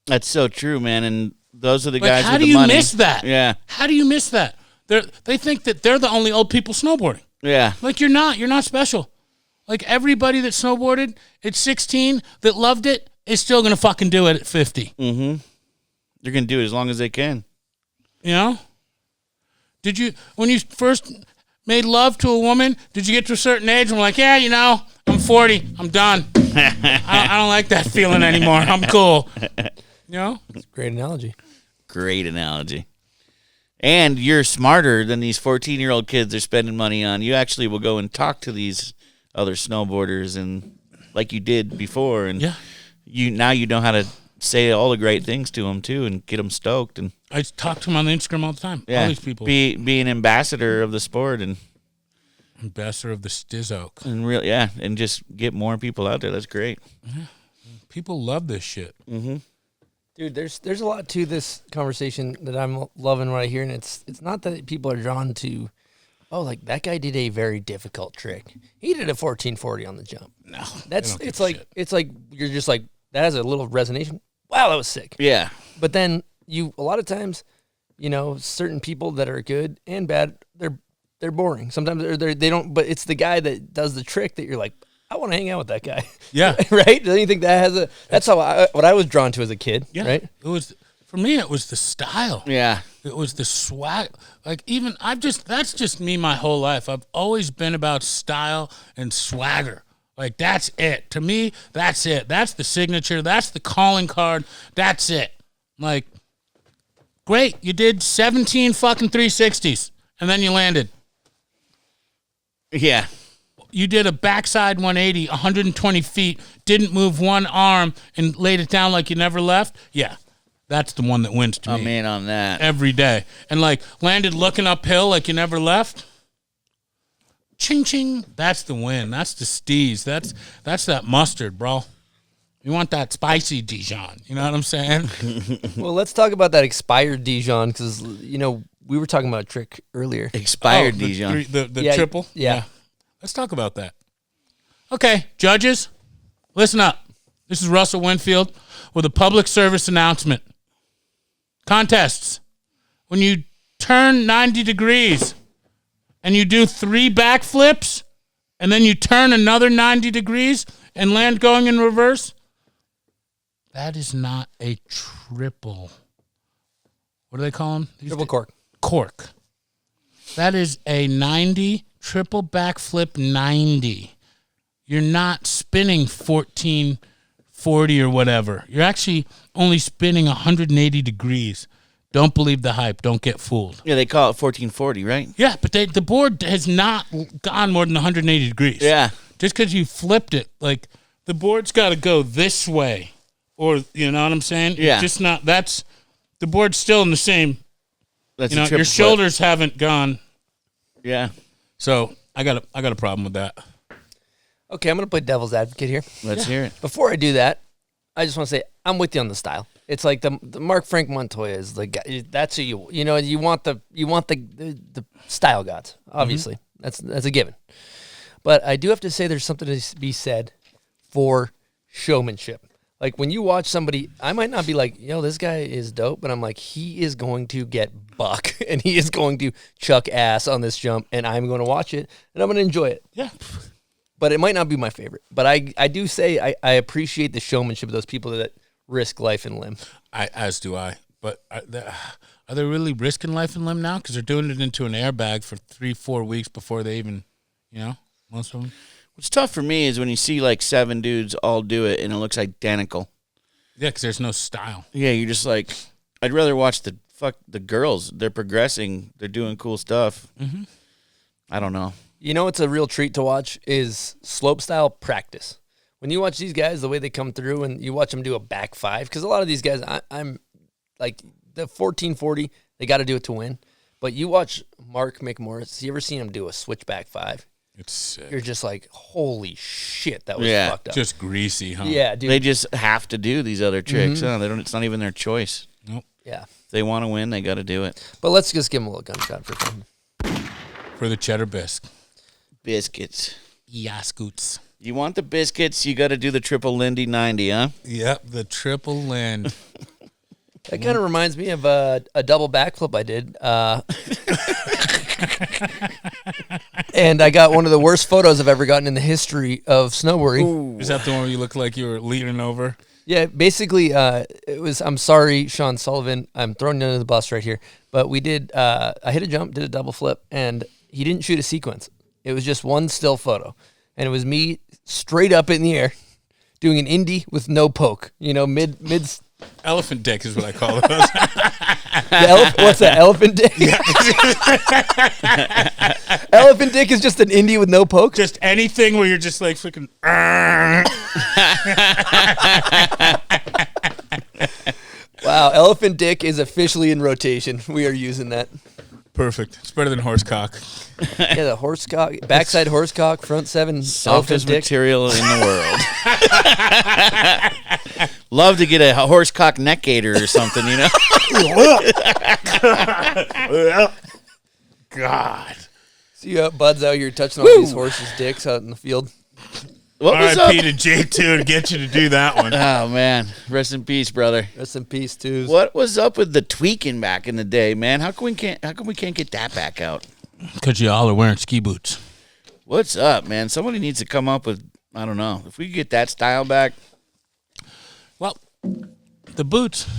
That's so true, man. And those are the guys with the money. How do you miss that? Yeah. How do you miss that? They think that they're the only old people snowboarding. Yeah. Like, you're not. You're not special. Like, everybody that snowboarded at 16 that loved it is still going to fucking do it at 50. Mm-hmm. They're going to do it as long as they can. You know? When you first made love to a woman, did you get to a certain age and were like, yeah, I'm 40. I'm done. I don't like that feeling anymore. I'm cool. It's a great analogy. Great analogy. And you're smarter than these 14-year-old kids they're spending money on. You actually will go and talk to these other snowboarders, and like you did before, and you know how to say all the great things to them too, and get them stoked. And I talk to them on the Instagram all the time. Yeah, all these people be an ambassador of the sport and ambassador of the Stizoke, and and just get more people out there. That's great. Yeah. People love this shit. Mm-hmm. Dude, there's a lot to this conversation that I'm loving right here, and it's not that people are drawn to, like that guy did a very difficult trick. He did a 1440 on the jump. No, it's like you're just like, that has a little resonation. Wow, that was sick. Yeah, but then a lot of times, certain people that are good and bad, they're boring. Sometimes they don't. But it's the guy that does the trick that you're like, I want to hang out with that guy. Yeah. Right? Don't you think that has that's what I was drawn to as a kid, right? It was, for me, it was the style. Yeah. It was the swag. Like, that's just me my whole life. I've always been about style and swagger. Like, that's it. To me, that's it. That's the signature. That's the calling card. That's it. Like, great. You did 17 fucking 360s, and then you landed. Yeah. you did a backside 180, 120 feet, didn't move one arm, and laid it down like you never left, yeah, that's the one that wins to me. I'm in on that. Every day. And, like, landed looking uphill like you never left. Ching, ching. That's the win. That's the steez. That's that mustard, bro. You want that spicy Dijon. You know what I'm saying? Well, let's talk about that expired Dijon because, you know, we were talking about a trick earlier. Expired Dijon. The triple? Yeah. Let's talk about that. Okay, judges, listen up. This is Russell Winfield with a public service announcement. Contests. When you turn 90 degrees and you do 3 backflips and then you turn another 90 degrees and land going in reverse, that is not a triple. What do they call them? Triple cork. Cork. That is a 90, triple backflip 90. You're not spinning 1440 or whatever. You're actually only spinning 180 degrees. Don't believe the hype. Don't get fooled. Yeah, they call it 1440, right? Yeah, but the board has not gone more than 180 degrees. Yeah. Just because you flipped it, like, the board's got to go this way. Or, you know what I'm saying? Yeah. It's just not, the board's still in the same, That's you a know, triple your shoulders haven't gone. Yeah. So I got a problem with that. Okay, I'm going to play devil's advocate here. Let's hear it. Before I do that, I just want to say I'm with you on the style. It's like the Mark Frank Montoya is the guy. That's who you want the style gods. Obviously, that's a given. But I do have to say there's something to be said for showmanship. Like when you watch somebody, I might not be like, this guy is dope, but I'm like, he is going to get buck and he is going to chuck ass on this jump, and I'm going to watch it and I'm going to enjoy it. Yeah. But it might not be my favorite. But I do say I appreciate the showmanship of those people that risk life and limb. As do I. But are they really risking life and limb now? Because they're doing it into an airbag for 3-4 weeks before they even, most of them. What's tough for me is when you see like 7 dudes all do it and it looks identical. Yeah, because there's no style. Yeah, you're just like, I'd rather watch the girls. They're progressing. They're doing cool stuff. Mm-hmm. I don't know. It's a real treat to watch is slope style practice. When you watch these guys, the way they come through and you watch them do a back 5, because a lot of these guys, I'm like the 1440, they got to do it to win. But you watch Mark McMorris, you ever seen him do a switchback 5? It's sick. You're just like, holy shit, that was Yeah, fucked up. Just greasy, huh? Yeah, dude. They just have to do these other tricks. Huh? They don't. It's not even their choice. Nope. Yeah. If they want to win, they got to do it. But let's just give them a little gunshot for fun. For the cheddar bisque. Biscuits. Yeah, scoots. You want the biscuits, you got to do the triple Lindy 90, huh? Yep, the triple land. That kind of reminds me of a double backflip I did. And I got one of the worst photos I've ever gotten in the history of snowboarding. Is that the one where you look like you were leaning over? Yeah, basically, it was, I'm sorry, Shaun Sullivan, I'm throwing you under the bus right here, but we did, I hit a jump, did a double flip, and he didn't shoot a sequence. It was just one still photo, and it was me straight up in the air doing an indie with no poke, mid. Elephant dick is what I call those. What's that, elephant dick? Elephant dick is just an indie with no poke? Just anything where you're just like freaking. Wow, elephant dick is officially in rotation. We are using that. Perfect. It's better than horsecock. Yeah, the horsecock, backside horsecock, front 7, Softest elephant dick. material in the world. Love to get a horsecock neck gaiter or something, God. See you buds out here touching all these horses' dicks out in the field. What was up? R.I.P. to J2 to get you to do that one. Oh, man. Rest in peace, brother. Rest in peace, too. What was up with the tweaking back in the day, man? How come we can't get that back out? Because y'all are wearing ski boots. What's up, man? Somebody needs to come up with, I don't know, if we could get that style back. Well, the boots.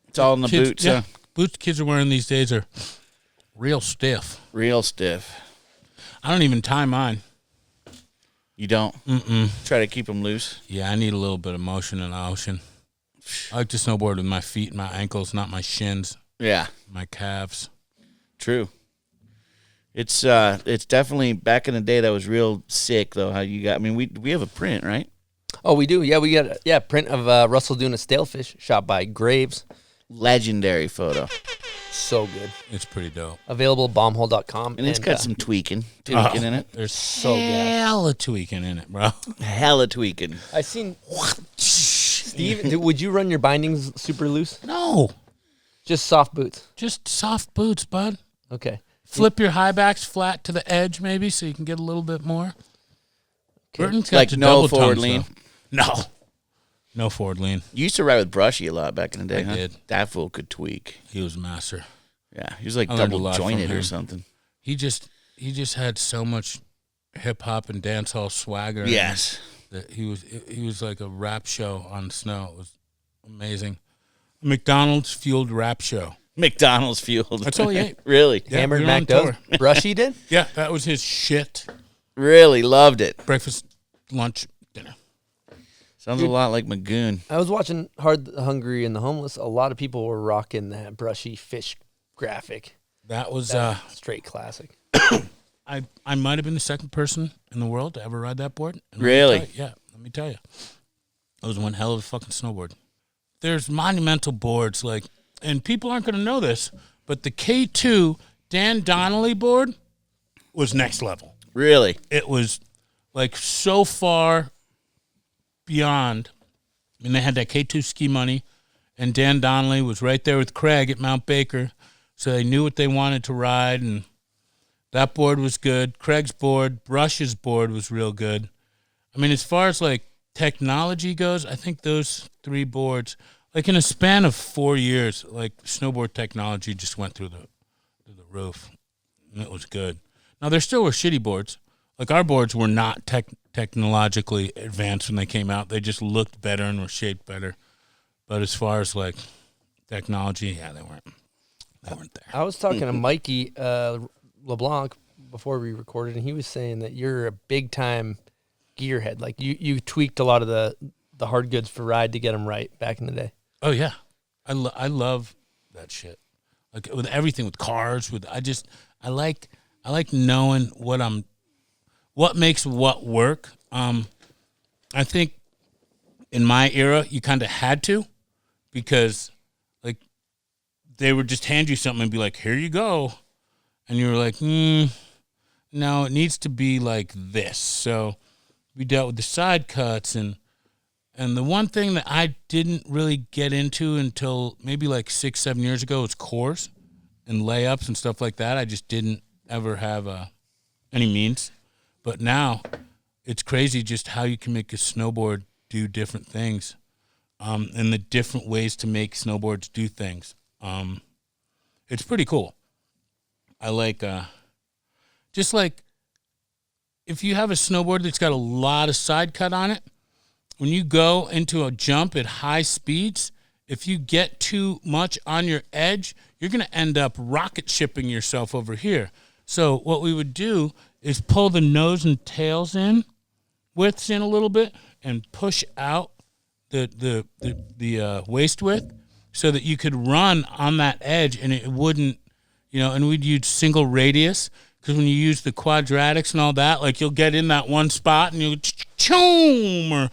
It's all in the Kids, boots, yeah, huh? boots kids are wearing these days are real stiff. Real stiff. I don't even tie mine. You don't? Mm-mm. Try to keep them loose? Yeah, I need a little bit of motion in the ocean. I like to snowboard with my feet and my ankles, not my shins, Yeah. my calves. True. It's definitely back in the day that was real sick though. How you got? I mean, we have a print, right? Oh, we do. Yeah, we got a print of Russell doing a stalefish shot by Graves. Legendary photo. So good. It's pretty dope. Available bombhole.com. And it's got some tweaking in it. There's So good. hella tweaking in it, bro. Hella tweaking. I seen Steve. Would you run your bindings super loose? No, Just soft boots. just soft boots, bud. Okay. Flip your high backs flat to the edge, maybe, so you can get a little bit more. Burton's got Like the no double forward tongues, lean? though. No forward lean. You used to ride with Brushy a lot back in the day, I huh? did. That fool could tweak. He was a master. Yeah, he was like I learned a double lot from jointed or him. something. He just had so much hip hop and dance hall swagger. in him Yes. that he was like a rap show on snow. It was amazing. A McDonald's fueled rap show. McDonald's fueled. That's all he ate. Really? Yeah, Hammered we were on Mac does. tour. Brushy did? Yeah, that was his shit. Really loved it. Breakfast, lunch, dinner. Sounds a lot like Magoon. I was watching Hard, Hungry, and the Homeless. A lot of people were rocking that Brushy fish graphic. That was Straight classic. I might have been the second person in the world to ever ride that board. And Really? Let me tell you. It was one hell of a fucking snowboard. There's monumental boards, like, and people aren't going to know this, but the K2 Dan Donnelly board was next level. Really? It was, like, so far beyond. I mean, they had that K2 ski money, and Dan Donnelly was right there with Craig at Mount Baker, so they knew what they wanted to ride, and that board was good. Craig's board, Brush's board was real good. I mean, as far as, like, technology goes, I think those three boards, like, in a span of 4 years, like, snowboard technology just went through the roof, and it was good. Now, there still were shitty boards. Like, our boards were not technologically advanced when they came out. They just looked better and were shaped better. But as far as, like, technology, yeah, they weren't there. I was talking to Mikey Leblanc before we recorded, and he was saying that you're a big-time gearhead. Like, you tweaked a lot of the hard goods for ride to get them right back in the day. Oh, yeah. I love that shit. Like, with everything, with cars, I like knowing what makes what work. I think in my era, you kind of had to, because, like, they would just hand you something and be like, here you go. And you were like, no, it needs to be like this. So we dealt with the side cuts, and the one thing that I didn't really get into until maybe like 6-7 years ago was cores and layups and stuff like that. I just didn't ever have any means. But now it's crazy just how you can make a snowboard do different things, and the different ways to make snowboards do things. It's pretty cool. I like, just like, if you have a snowboard that's got a lot of side cut on it, when you go into a jump at high speeds, if you get too much on your edge, you're going to end up rocket shipping yourself over here. So what we would do is pull the nose and tails widths in a little bit, and push out the waist width so that you could run on that edge and it wouldn't, and we'd use single radius, because when you use the quadratics and all that, like, you'll get in that one spot and you'll choom or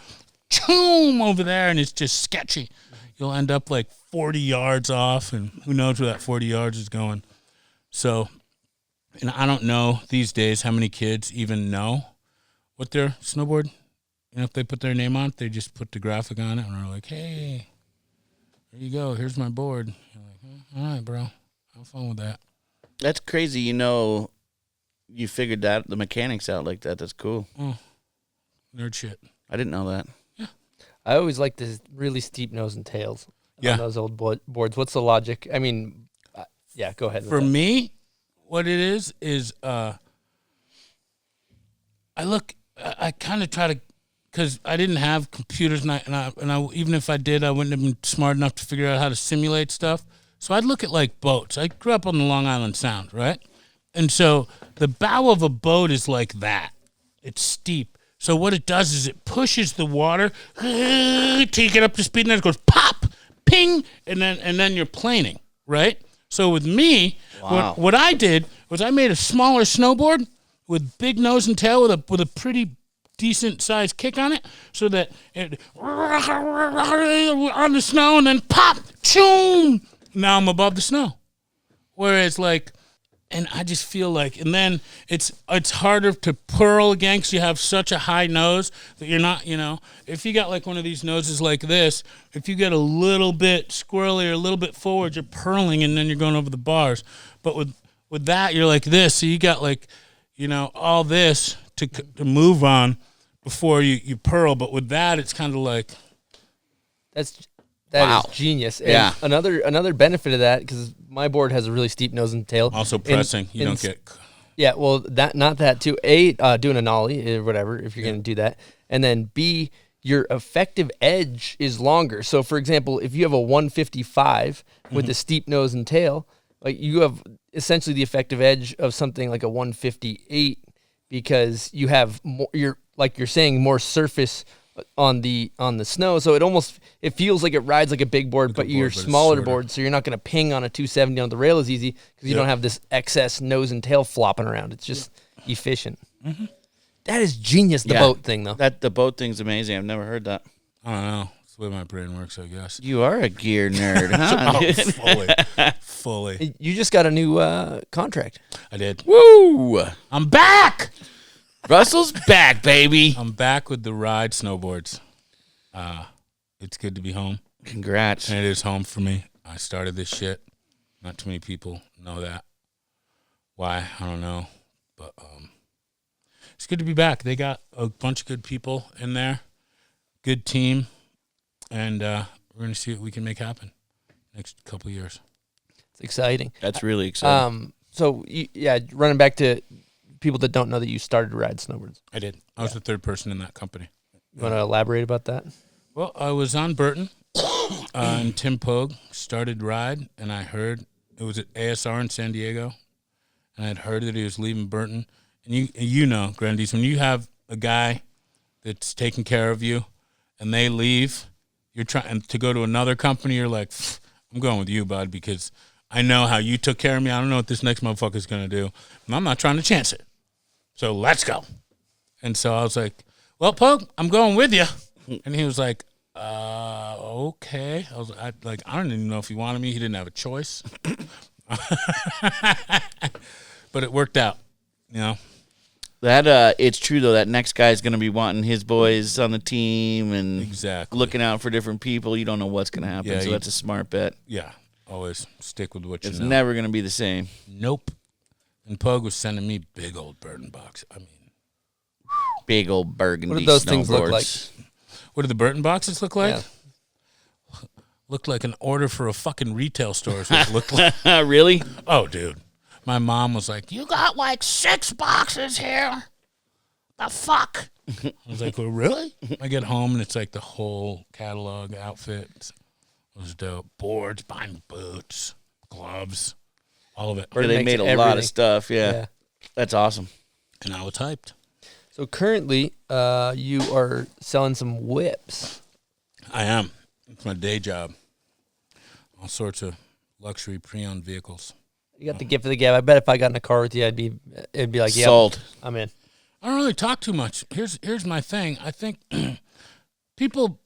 choom over there, and it's just sketchy. You'll end up like 40 yards off, and who knows where that 40 yards is going. So, and I don't know these days how many kids even know what their snowboard, if they put their name on it, they just put the graphic on it and are like, hey, there you go, here's my board. You're like, all right, bro, have fun with that. That's crazy. You figured that the mechanics out like that. That's cool. Oh, nerd shit. I didn't know that. Yeah. I always like the really steep nose and tails Yeah. on those old boards. What's the logic? I mean, yeah, go ahead. For me, what it is I kind of try to, because I didn't have computers, and I even if I did, I wouldn't have been smart enough to figure out how to simulate stuff. So I'd look at, like, boats. I grew up on the Long Island Sound, right? And so the bow of a boat is like that. It's steep. So what it does is it pushes the water till you get up to speed, and then it goes pop, ping, and then you're planing, right? So with me, what I did was I made a smaller snowboard with big nose and tail with a pretty decent sized kick on it, so that it on the snow and then pop, choom. Now I'm above the snow. Whereas like, and I just feel like, and then it's harder to purl again because you have such a high nose that you're not, if you got like one of these noses like this, if you get a little bit squirrely or a little bit forward, you're purling and then you're going over the bars. But with that, you're like this, so you got like, all this to move on before you purl. But with that, it's kind of like that is genius. And another benefit of that, because my board has a really steep nose and tail. Also pressing, you don't get. Yeah, well, not that too. Doing a nollie or whatever if you're going to do that, and then B, your effective edge is longer. So, for example, if you have a 155 with a steep nose and tail, like you have essentially the effective edge of something like a 158 because you have more. You're saying more surface on the snow, so it feels like it rides like a big board, but you're smaller board, so you're not going to ping on a 270 on the rail as easy because you don't have this excess nose and tail flopping around. It's just efficient. Mm-hmm. That is genius. The boat thing, though. The boat thing's amazing. I've never heard that. I don't know. It's the way my brain works, I guess. You are a gear nerd, huh? Fully. You just got a new contract. I did. Woo! I'm back. Russell's back, baby. I'm back with the Ride snowboards. It's good to be home. Congrats. And it is home for me. I started this shit. Not too many people know that. Why? I don't know. But it's good to be back. They got a bunch of good people in there. Good team. And we're going to see what we can make happen next couple of years. It's exciting. That's really exciting. So, running back to people that don't know that you started to ride snowboards. I did. I was the third person in that company. You want to elaborate about that? Well, I was on Burton, and Tim Pogue started Ride, and I heard it was at ASR in San Diego, and I'd heard that he was leaving Burton. And you know, Grandies, when you have a guy that's taking care of you, and they leave, you're trying to go to another company. You're like, I'm going with you, bud, because I know how you took care of me. I don't know what this next motherfucker's gonna do, and I'm not trying to chance it. So let's go. And so I was like, well, Pogue, I'm going with you. And he was like, okay. I don't even know if he wanted me. He didn't have a choice. But it worked out, That it's true though. That next guy's going to be wanting his boys on the team and looking out for different people. You don't know what's going to happen, so that's a smart bet. Yeah, always stick with what you know. It's never going to be the same. Nope. And Pogue was sending me big old Burton box. I mean, big old burgundy. What do those snowboards. things look like? What do the Burton boxes look like? Yeah. Looked like an order for a fucking retail store. Is what it looked like. Really? Oh, dude. My mom was like, "You got like 6 boxes here. The fuck?" I was like, "Well, really?" I get home and it's like the whole catalog outfit. It was dope. Boards, buying boots, gloves, all of it. Yeah, they made a lot of stuff. Yeah. That's awesome. And I was hyped. So currently, you are selling some whips. I am. It's my day job. All sorts of luxury pre-owned vehicles. You got the gift of the gab. I bet if I got in a car with you, it'd be like, yeah, sold. I'm in. I don't really talk too much. Here's my thing. I think people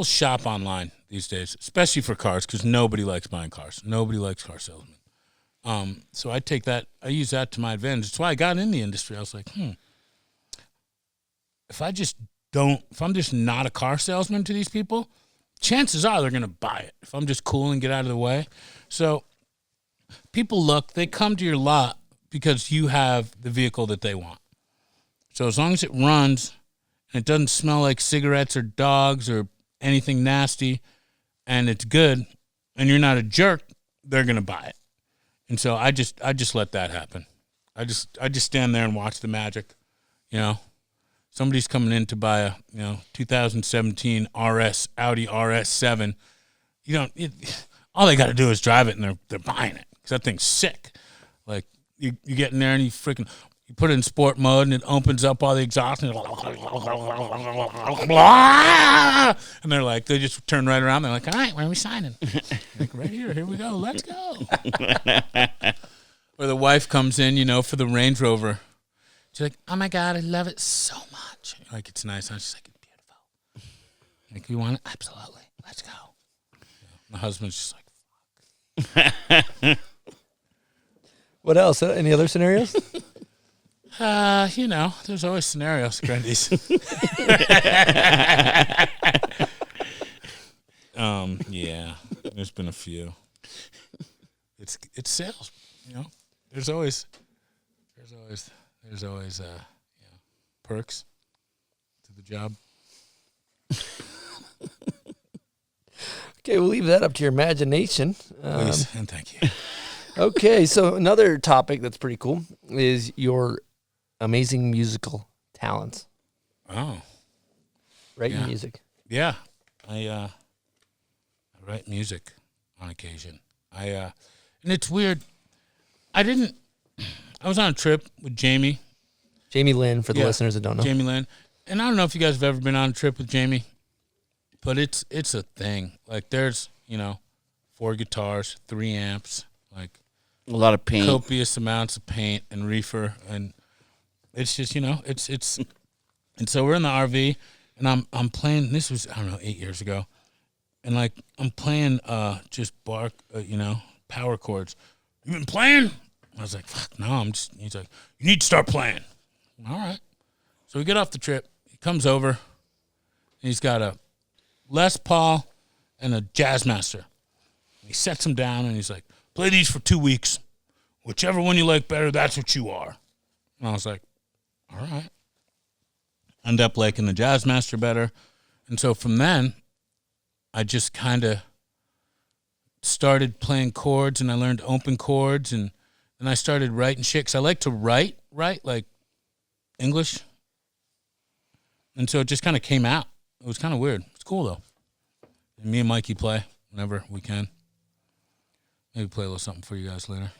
shop online these days, especially for cars, because nobody likes buying cars. Nobody likes car salesmen. So I use that to my advantage. That's why I got in the industry. I was like, if I'm just not a car salesman to these people, chances are they're going to buy it. If I'm just cool and get out of the way. So people they come to your lot because you have the vehicle that they want. So as long as it runs and it doesn't smell like cigarettes or dogs or anything nasty and it's good and you're not a jerk, they're going to buy it. And so I just let that happen. I just stand there and watch the magic, Somebody's coming in to buy a 2017 Audi RS7. All they got to do is drive it, and they're buying it because that thing's sick. Like you get in there and you freaking You put it in sport mode, and it opens up all the exhaust, and they're like, they just turn right around. They're like, all right, where are we signing? Like, right here we go, let's go. Or the wife comes in, for the Range Rover. She's like, oh my God, I love it so much. Like, it's nice. I'm just like, it's beautiful. Like, you want it? Absolutely. Let's go. My husband's just like, fuck. What else? Any other scenarios? There's always scenarios, Grundy's. Yeah, there's been a few. It's sales, There's always perks to the job. Okay, we'll leave that up to your imagination. Please, and thank you. Okay, so another topic that's pretty cool is your amazing musical talents. Oh. Writing music. Yeah. I write music on occasion. And it's weird. I was on a trip with Jamie. Jamie Lynn, for the listeners that don't know. Jamie Lynn. And I don't know if you guys have ever been on a trip with Jamie, but it's a thing. Like, there's, 4 guitars, 3 amps, like a lot of paint, copious amounts of paint and reefer, and it's just, it's and so we're in the RV, and I'm playing. This was, I don't know, 8 years ago, and like I'm playing just power chords. You been playing? I was like, fuck no, he's like, you need to start playing. All right. So we get off the trip. He comes over, and he's got a Les Paul and a Jazzmaster. He sets them down, and he's like, play these for 2 weeks. Whichever one you like better, that's what you are. And I was like, all right. End up liking the Jazzmaster better. And so from then, I just kind of started playing chords, and I learned open chords, and then I started writing shit, because I like to write like English. And so it just kind of came out. It was kind of weird. It's cool, though. And me and Mikey play whenever we can. Maybe play a little something for you guys later.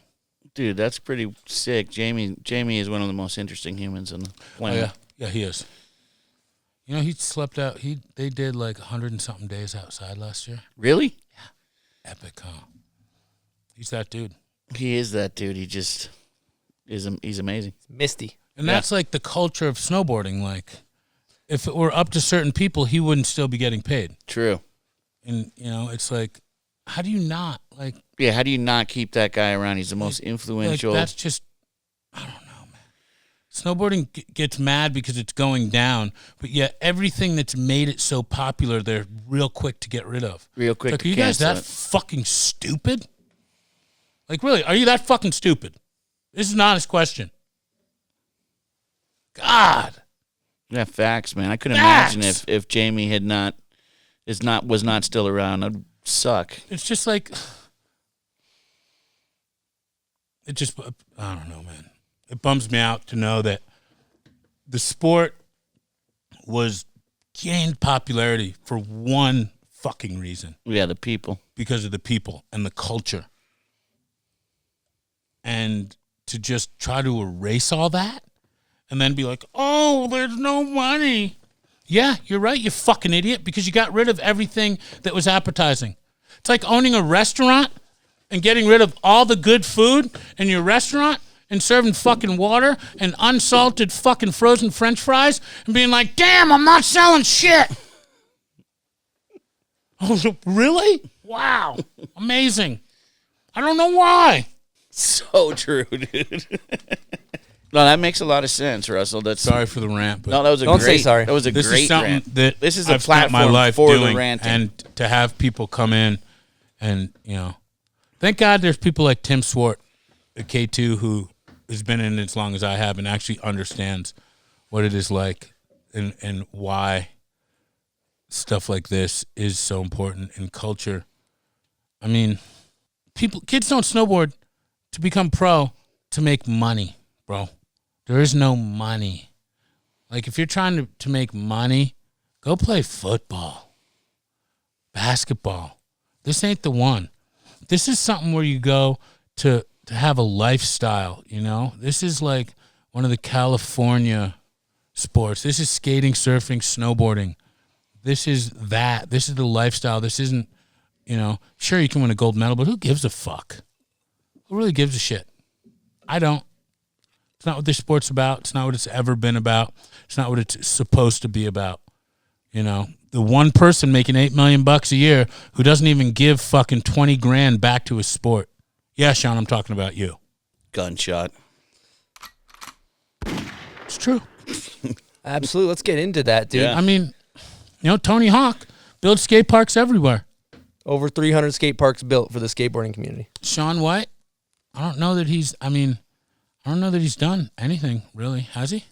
Dude, that's pretty sick. Jamie is one of the most interesting humans on the planet. Oh, yeah. Yeah, he is. He slept out. They did like 100 and something days outside last year. Really? Yeah. Epic, huh? He's that dude. He is that dude. He just is. He's amazing. Misty. And that's like the culture of snowboarding. Like, if it were up to certain people, he wouldn't still be getting paid. True. And, it's like, how do you not? Like, yeah, how do you not keep that guy around? He's the most influential. Like, that's just, I don't know, man. Snowboarding gets mad because it's going down, but yet everything that's made it so popular, they're real quick to get rid of. Real quick like, to are you guys cancel that it. fucking stupid? Like, really, are you that fucking stupid? This is an honest question. God. Yeah, facts, man. I couldn't Facts. imagine if Jamie was not still around. I'd suck. It's just like, I don't know, man. It bums me out to know that the sport was gained popularity for one fucking reason. Yeah, the people. Because of the people and the culture. And to just try to erase all that and then be like, oh, there's no money. Yeah, you're right, you fucking idiot, because you got rid of everything that was appetizing. It's like owning a restaurant and getting rid of all the good food in your restaurant and serving fucking water and unsalted fucking frozen French fries and being like, damn, I'm not selling shit. Oh, really? Wow. Amazing. I don't know why. So true, dude. No, that makes a lot of sense, Russell. That's sorry for the rant, but no, that was a Don't great. say sorry. That was a this great is something rant. that This is a I've spent platform my life for doing, the ranting. and to have people come in and thank God there's people like Tim Swart at K2 who has been in it as long as I have and actually understands what it is like and why stuff like this is so important in culture. I mean, kids don't snowboard to become pro to make money, bro. There is no money. Like, if you're trying to make money, go play football, basketball. This ain't the one. This is something where you go to have a lifestyle, This is like one of the California sports. This is skating, surfing, snowboarding. This is that. This is the lifestyle. This isn't, sure you can win a gold medal, but who gives a fuck? Who really gives a shit? I don't. It's not what this sport's about. It's not what it's ever been about. It's not what it's supposed to be about. The one person making $8 million a year who doesn't even give fucking 20 grand back to his sport. Yeah, Shaun, I'm talking about you. Gunshot. It's true. Absolutely. Let's get into that, dude. Yeah. I mean, Tony Hawk builds skate parks everywhere. Over 300 skate parks built for the skateboarding community. Shaun White, I don't know that he's done anything, really. Has he?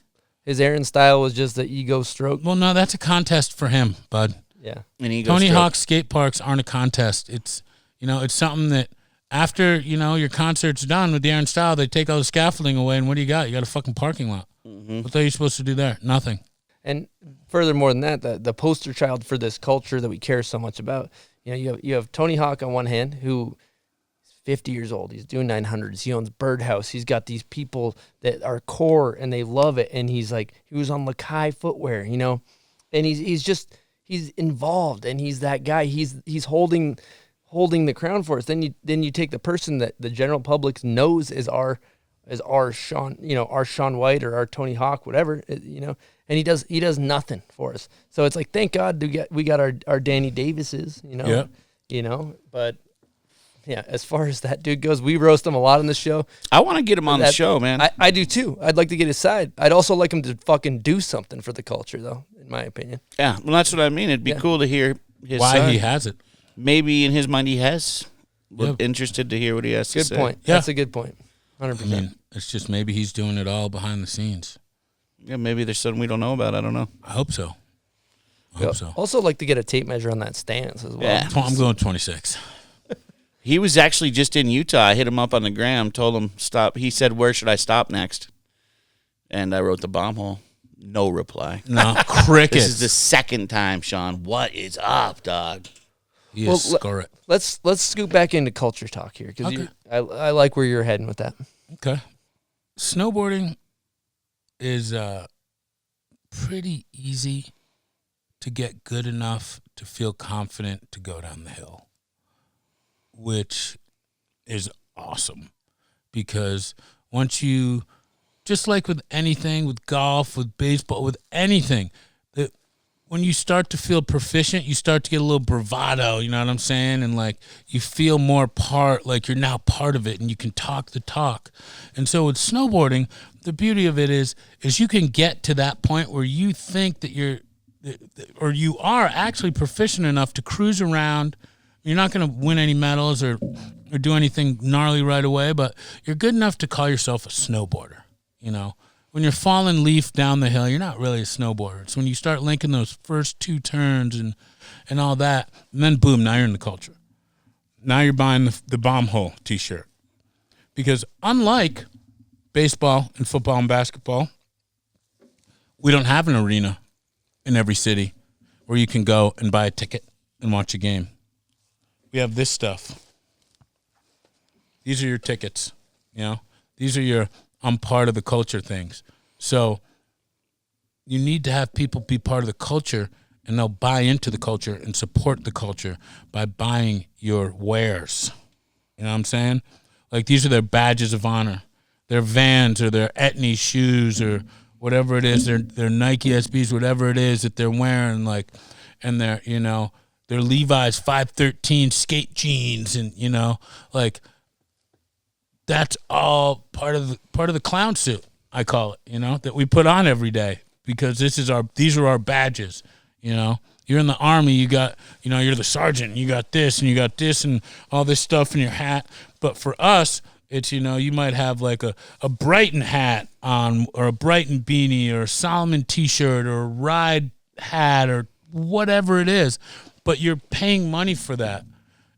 His Aaron style was just the ego stroke. Well, no, that's a contest for him, bud. Yeah. Tony Hawk's skate parks aren't a contest. It's, it's something that after, your concert's done with the Aaron style, they take all the scaffolding away, and what do you got? You got a fucking parking lot. Mm-hmm. What are you supposed to do there? Nothing. And furthermore than that, the poster child for this culture that we care so much about, you have Tony Hawk on one hand, who 50 years old. He's doing 900s. He owns Birdhouse. He's got these people that are core and they love it. And he was on Lakai footwear, and he's involved and he's that guy. He's holding the crown for us. Then you take the person that the general public knows as our Shaun, our Shaun White or our Tony Hawk, whatever, and he does nothing for us. So it's like, thank God we got our Danny Davises, but yeah, as far as that dude goes, we roast him a lot on the show. I want to get him on the show, man. I do too. I'd like to get his side. I'd also like him to fucking do something for the culture, though, in my opinion. Yeah, well, that's what I mean. It'd be cool to hear his why side. he has it. Maybe in his mind he has. We're interested to hear what he has to say. Good point. Yeah. That's a good point. 100%. I mean, it's just maybe he's doing it all behind the scenes. Yeah, maybe there's something we don't know about. I don't know. I hope so. Also like to get a tape measure on that stance as well. Yeah. I'm going 26. He was actually just in Utah. I hit him up on the gram, told him stop. He said, "Where should I stop next?" And I wrote the bomb hole. No reply. No, crickets. This is the second time, Shaun. What is up, dog? You score it. Let's scoot back into culture talk here because Okay. I like where you're heading with that. Okay. Snowboarding is pretty easy to get good enough to feel confident to go down the hill, which is awesome because once you, just like with anything, with golf, with baseball, with anything, when you start to feel proficient, you start to get a little bravado, you know what I'm saying? And like you feel more like you're now part of it and you can talk the talk. And so with snowboarding, the beauty of it is you can get to that point where you think that you are actually proficient enough to cruise around. You're not going to win any medals or do anything gnarly right away, but you're good enough to call yourself a snowboarder, When you're falling leaf down the hill, you're not really a snowboarder. It's when you start linking those first two turns and all that, and then boom, now you're in the culture. Now you're buying the bomb hole T-shirt. Because unlike baseball and football and basketball, we don't have an arena in every city where you can go and buy a ticket and watch a game. We have this stuff. These are your tickets, These are your I'm part of the culture things. So you need to have people be part of the culture and they'll buy into the culture and support the culture by buying your wares. You know what I'm saying? Like these are their badges of honor. Their Vans or their Etnies shoes or whatever it is, their Nike SBs, whatever it is that they're wearing, like, and their Levi's 513 skate jeans and, like, that's all part of the clown suit, I call it, that we put on every day because these are our badges, You're in the army, you got, you're the sergeant, you got this and all this stuff in your hat. But for us, it's, you might have like a Brighton hat on or a Brighton beanie or a Solomon T-shirt or a Ride hat or whatever it is, but you're paying money for that.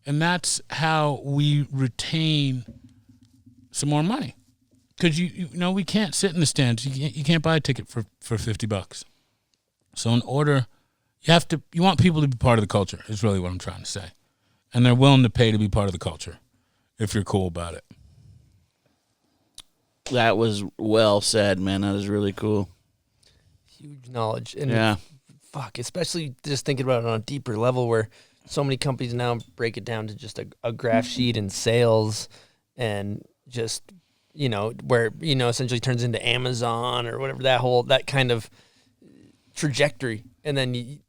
And that's how we retain some more money, because we can't sit in the stands. You can't buy a ticket for $50. So in order, you want people to be part of the culture. Is really what I'm trying to say, and they're willing to pay to be part of the culture if you're cool about it. That was well said, man. That is really cool. Huge knowledge. And Yeah. fuck, especially just thinking about it on a deeper level where so many companies now break it down to just a graph sheet and sales and just, where, essentially turns into Amazon or whatever, that kind of trajectory. And then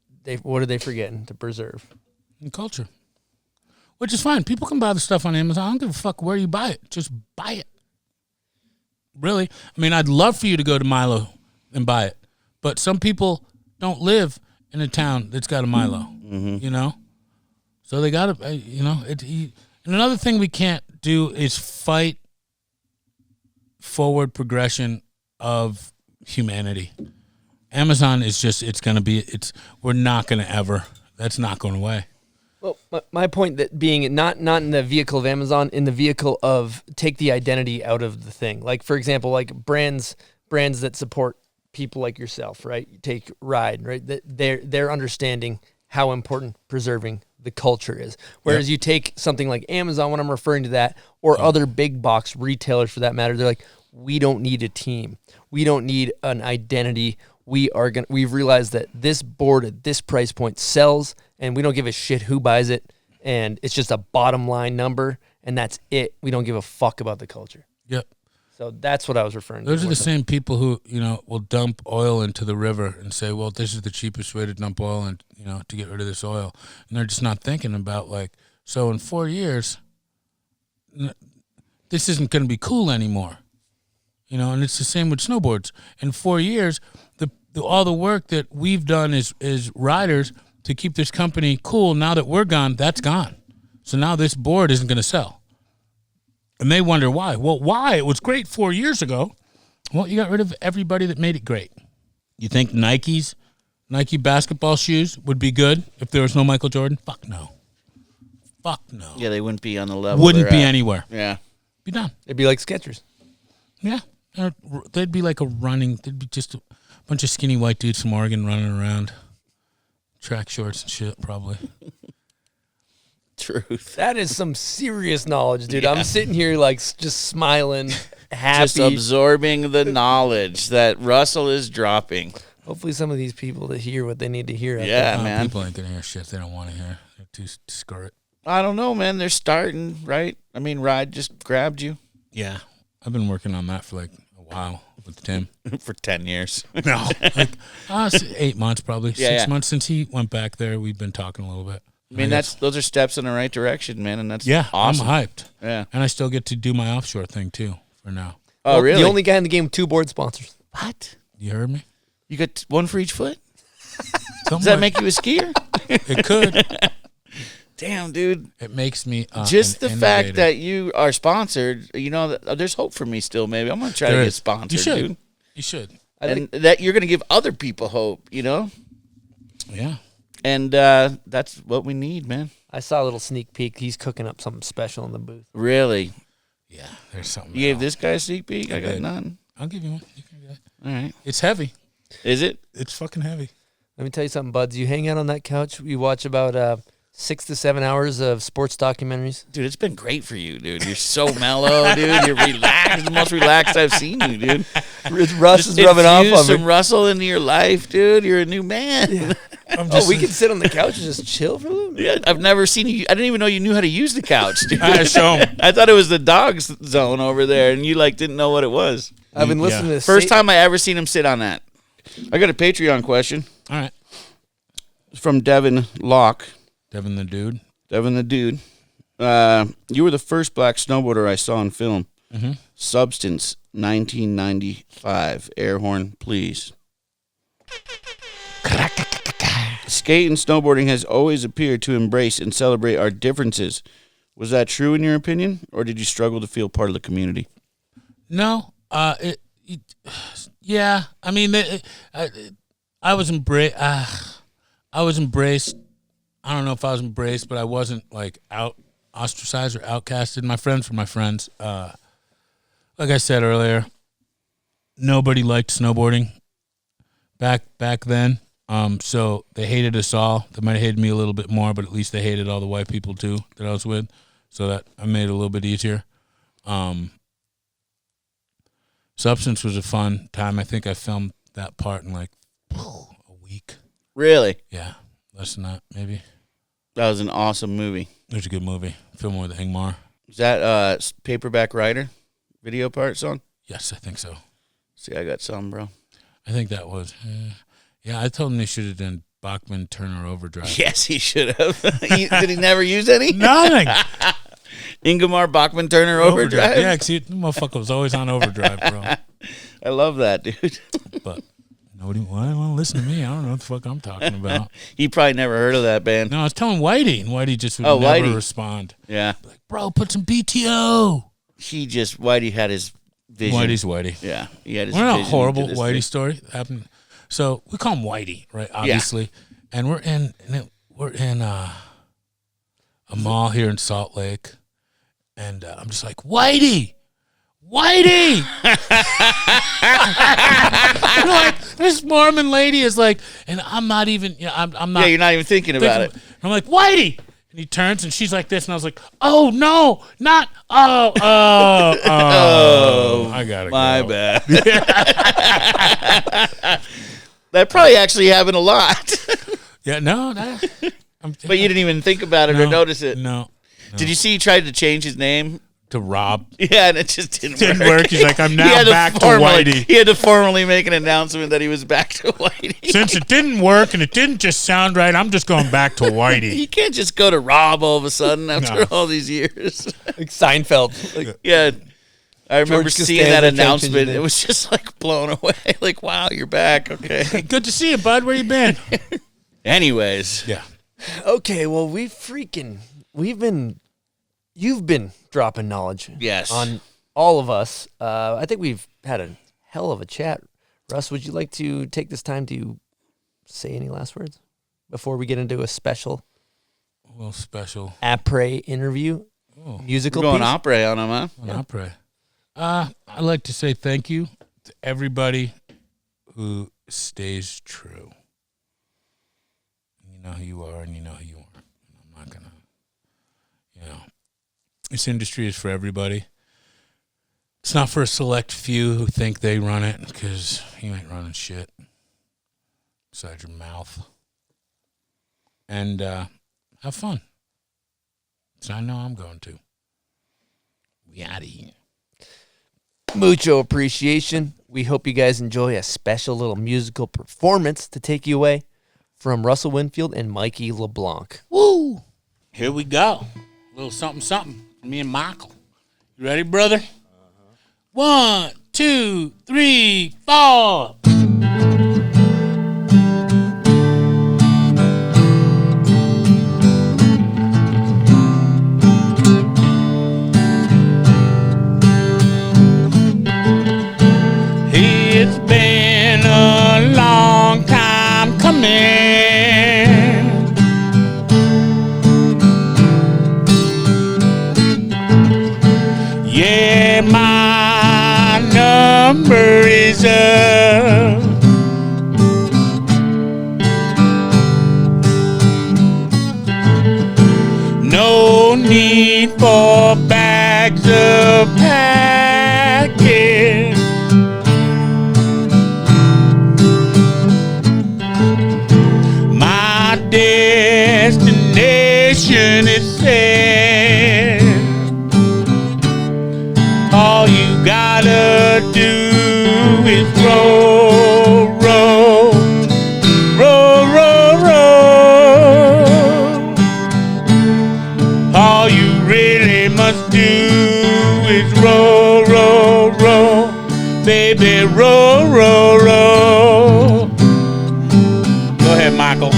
what are they forgetting to preserve? And culture. Which is fine. People can buy the stuff on Amazon. I don't give a fuck where you buy it. Just buy it. Really. I mean, I'd love for you to go to Milo and buy it. But some people don't live in a town that's got a Milo, So they got to, and another thing we can't do is fight forward progression of humanity. Amazon is just, we're not going to ever, that's not going away. Well, my point that being not in the vehicle of Amazon, in the vehicle of take the identity out of the thing. Like, for example, like brands that support people like yourself, right? You take Ride, right? They're understanding how important preserving the culture is. Whereas you take something like Amazon, when I'm referring to that, or other big box retailers for that matter, they're like, we don't need a team. We don't need an identity. We've realized that this board at this price point sells, and we don't give a shit who buys it, and it's just a bottom line number, and that's it. We don't give a fuck about the culture. Yep. So that's what I was referring to. Those are the same people who, will dump oil into the river and say, well, this is the cheapest way to dump oil and, to get rid of this oil. And they're just not thinking about, so in 4 years, this isn't going to be cool anymore. And it's the same with snowboards. In 4 years, all the work that we've done as riders to keep this company cool, now that we're gone, that's gone. So now this board isn't going to sell. And they wonder why. Well, why? It was great 4 years ago. Well, you got rid of everybody that made it great. You think Nike basketball shoes would be good if there was no Michael Jordan? Fuck no. Fuck no. Yeah, they wouldn't be on the level. Wouldn't be anywhere. Yeah. Be done. It'd be like Skechers. Yeah. They'd be like they'd be just a bunch of skinny white dudes from Oregon running around. Track shorts and shit, probably. Truth. That is some serious knowledge, dude. Yeah. I'm sitting here just smiling, happy. Just absorbing the knowledge that Russell is dropping. Hopefully some of these people to hear what they need to hear. Yeah, man. People ain't going to hear shit they don't want to hear. They're too skirt. I don't know, man. They're starting, right? I mean, Ride just grabbed you. Yeah. I've been working on that for a while with Tim. For 10 years. No. 8 months probably. 6 months since he went back there. We've been talking a little bit. I mean, those are steps in the right direction, man, and that's I'm awesome. hyped. Yeah. And I still get to do my offshore thing, too, for now. Oh, really? The only guy in the game with 2 board sponsors. What? You heard me? You got one for each foot? Does that make you a skier? It could. Damn, dude. It makes me just the fact that you are sponsored, there's hope for me still, maybe. I'm going to try to get sponsored, dude. You should. And that you're going to give other people hope, Yeah. And that's what we need, man. I saw a little sneak peek. He's cooking up something special in the booth. Really? Yeah, there's something. You gave this guy a sneak peek? I got nothing. I'll give you one. You can do that. All right. It's heavy. Is it? It's fucking heavy. Let me tell you something, buds. You hang out on that couch. You watch about 6 to 7 hours of sports documentaries. Dude, it's been great for you, dude. You're so mellow, dude. You're relaxed. The most relaxed I've seen you, dude. Russ is rubbing off on some me. Russell into your life, dude. You're a new man. Yeah. We can sit on the couch and just chill for a little bit. Yeah, I've never seen you. I didn't even know you knew how to use the couch, dude. Show him. I thought it was the dog's zone over there, and you didn't know what it was. I've been listening to this. First time I ever seen him sit on that. I got a Patreon question. All right. It's from Devin Locke. Devin the dude. You were the first black snowboarder I saw in film. Mm-hmm. Substance, 1995. Air horn, please. Skate and snowboarding has always appeared to embrace and celebrate our differences. Was that true in your opinion, or did you struggle to feel part of the community? No. Yeah. I mean, I was embraced. I was embraced. I don't know if I was embraced, but I wasn't ostracized or outcasted. My friends were my friends. Like I said earlier, nobody liked snowboarding back then. So they hated us all. They might have hated me a little bit more, but at least they hated all the white people too that I was with. So that I made it a little bit easier. Substance was a fun time. I think I filmed that part in like a week. Really? Yeah, less than that, maybe. That was an awesome movie. It was a good movie. Filming with Ingmar. Is that Paperback Writer video part song? Yes, I think so. See, I got some, bro. I think that was. Yeah, I told him they should have done Bachman Turner Overdrive. Yes, he should have. Did he never use any? Nothing. Ingmar Bachman Turner Overdrive? Yeah, because the motherfucker was always on overdrive, bro. I love that, dude. But nobody want to listen to me. I don't know what the fuck I'm talking about. He probably never heard of that band. No, I was telling Whitey, and Whitey just would never Whitey. respond. Yeah. Like, bro, put some BTO. Whitey had his vision. Whitey's Whitey. Yeah, he had his We're not a vision horrible into this Whitey thing. story that happened. So we call him Whitey, right? Obviously, and we're in a mall here in Salt Lake, and I'm just like Whitey. Like this Mormon lady is like, and I'm not even. I'm not. Yeah, you're not even thinking about it. I'm like Whitey. And he turns and she's like this, and I was like, "Oh no, not oh." I gotta My go. bad. That probably actually happened a lot. Yeah, no, But you didn't even think about it or notice it. No. Did you see he tried to change his name? To Rob. Yeah, and it just didn't work. He's like, I'm He now had back to formally- Whitey. He had to formally make an announcement that he was back to Whitey. Since it didn't work and it didn't just sound right, I'm just going back to Whitey. You can't just go to Rob all of a sudden after all these years. Like Seinfeld. Like, Yeah. I remember George seeing that Costanza announcement. changing it. It was just like blown away. Like, wow, you're back. Okay. Good to see you, bud. Where you been? Anyways. Yeah. okay, well, you've been dropping knowledge. Yes. On all of us. I think we've had a hell of a chat. Russ, would you like to take this time to say any last words before we get into a special A little special. après interview? Oh. Musical Going piece? opera on him, huh? An opera. I'd like to say thank you to everybody who stays true. You know who you are and you know who you aren't. I'm not going to, this industry is for everybody. It's not for a select few who think they run it, because you ain't running shit besides your mouth. And have fun. So I know I'm going to. We out of here. Mucho appreciation. We hope you guys enjoy a special little musical performance to take you away from Russell Winfield and Mikey Leblanc. Woo! Here we go. A little something, something. Me and Michael. You ready, brother? 1, 2, 3, 4. It's been a long time coming. Yeah, my number is up. No need for bags of packing. My destination is set. All you gotta do is roll, roll, roll, roll, roll. All you really must do is roll, roll, roll. Baby, roll, roll, roll. Go ahead, Michael.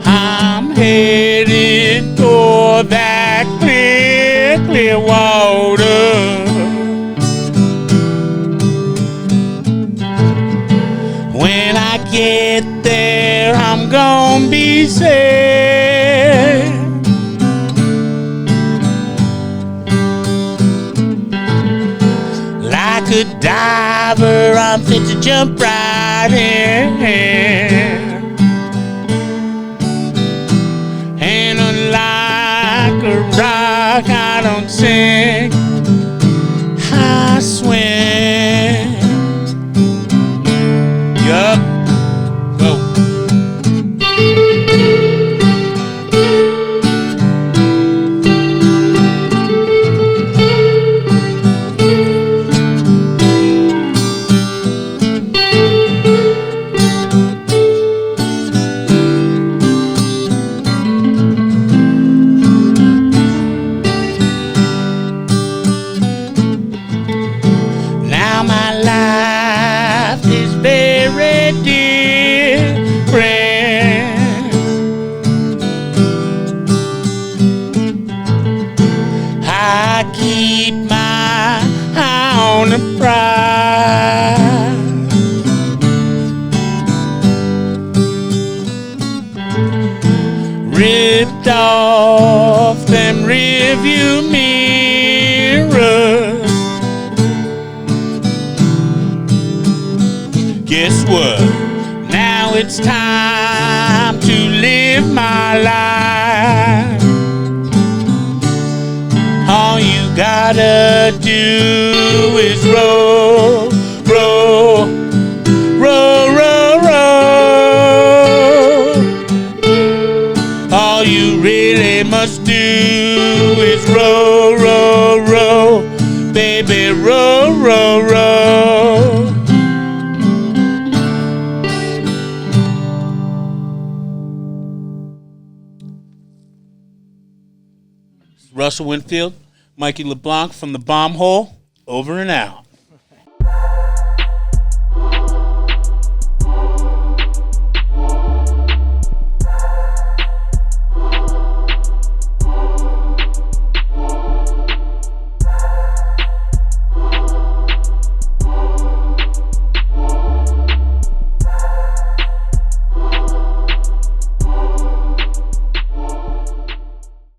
I'm headed for that clear, clear water. When I get gonna be sad. Like a diver, I'm fit to jump right in. And unlike a rock, I don't sink, I swim. Yup. Go. Now my life is very different. I keep my eye on the prize. Ripped off them rearview mirrors. Guess what? Now it's time to live my life. All you gotta do is roll, roll, roll, roll, roll. All you really must do is roll, roll, roll. Baby, roll, roll, roll. Russell Winfield, Mikey Leblanc from the Bomb Hole, over and out.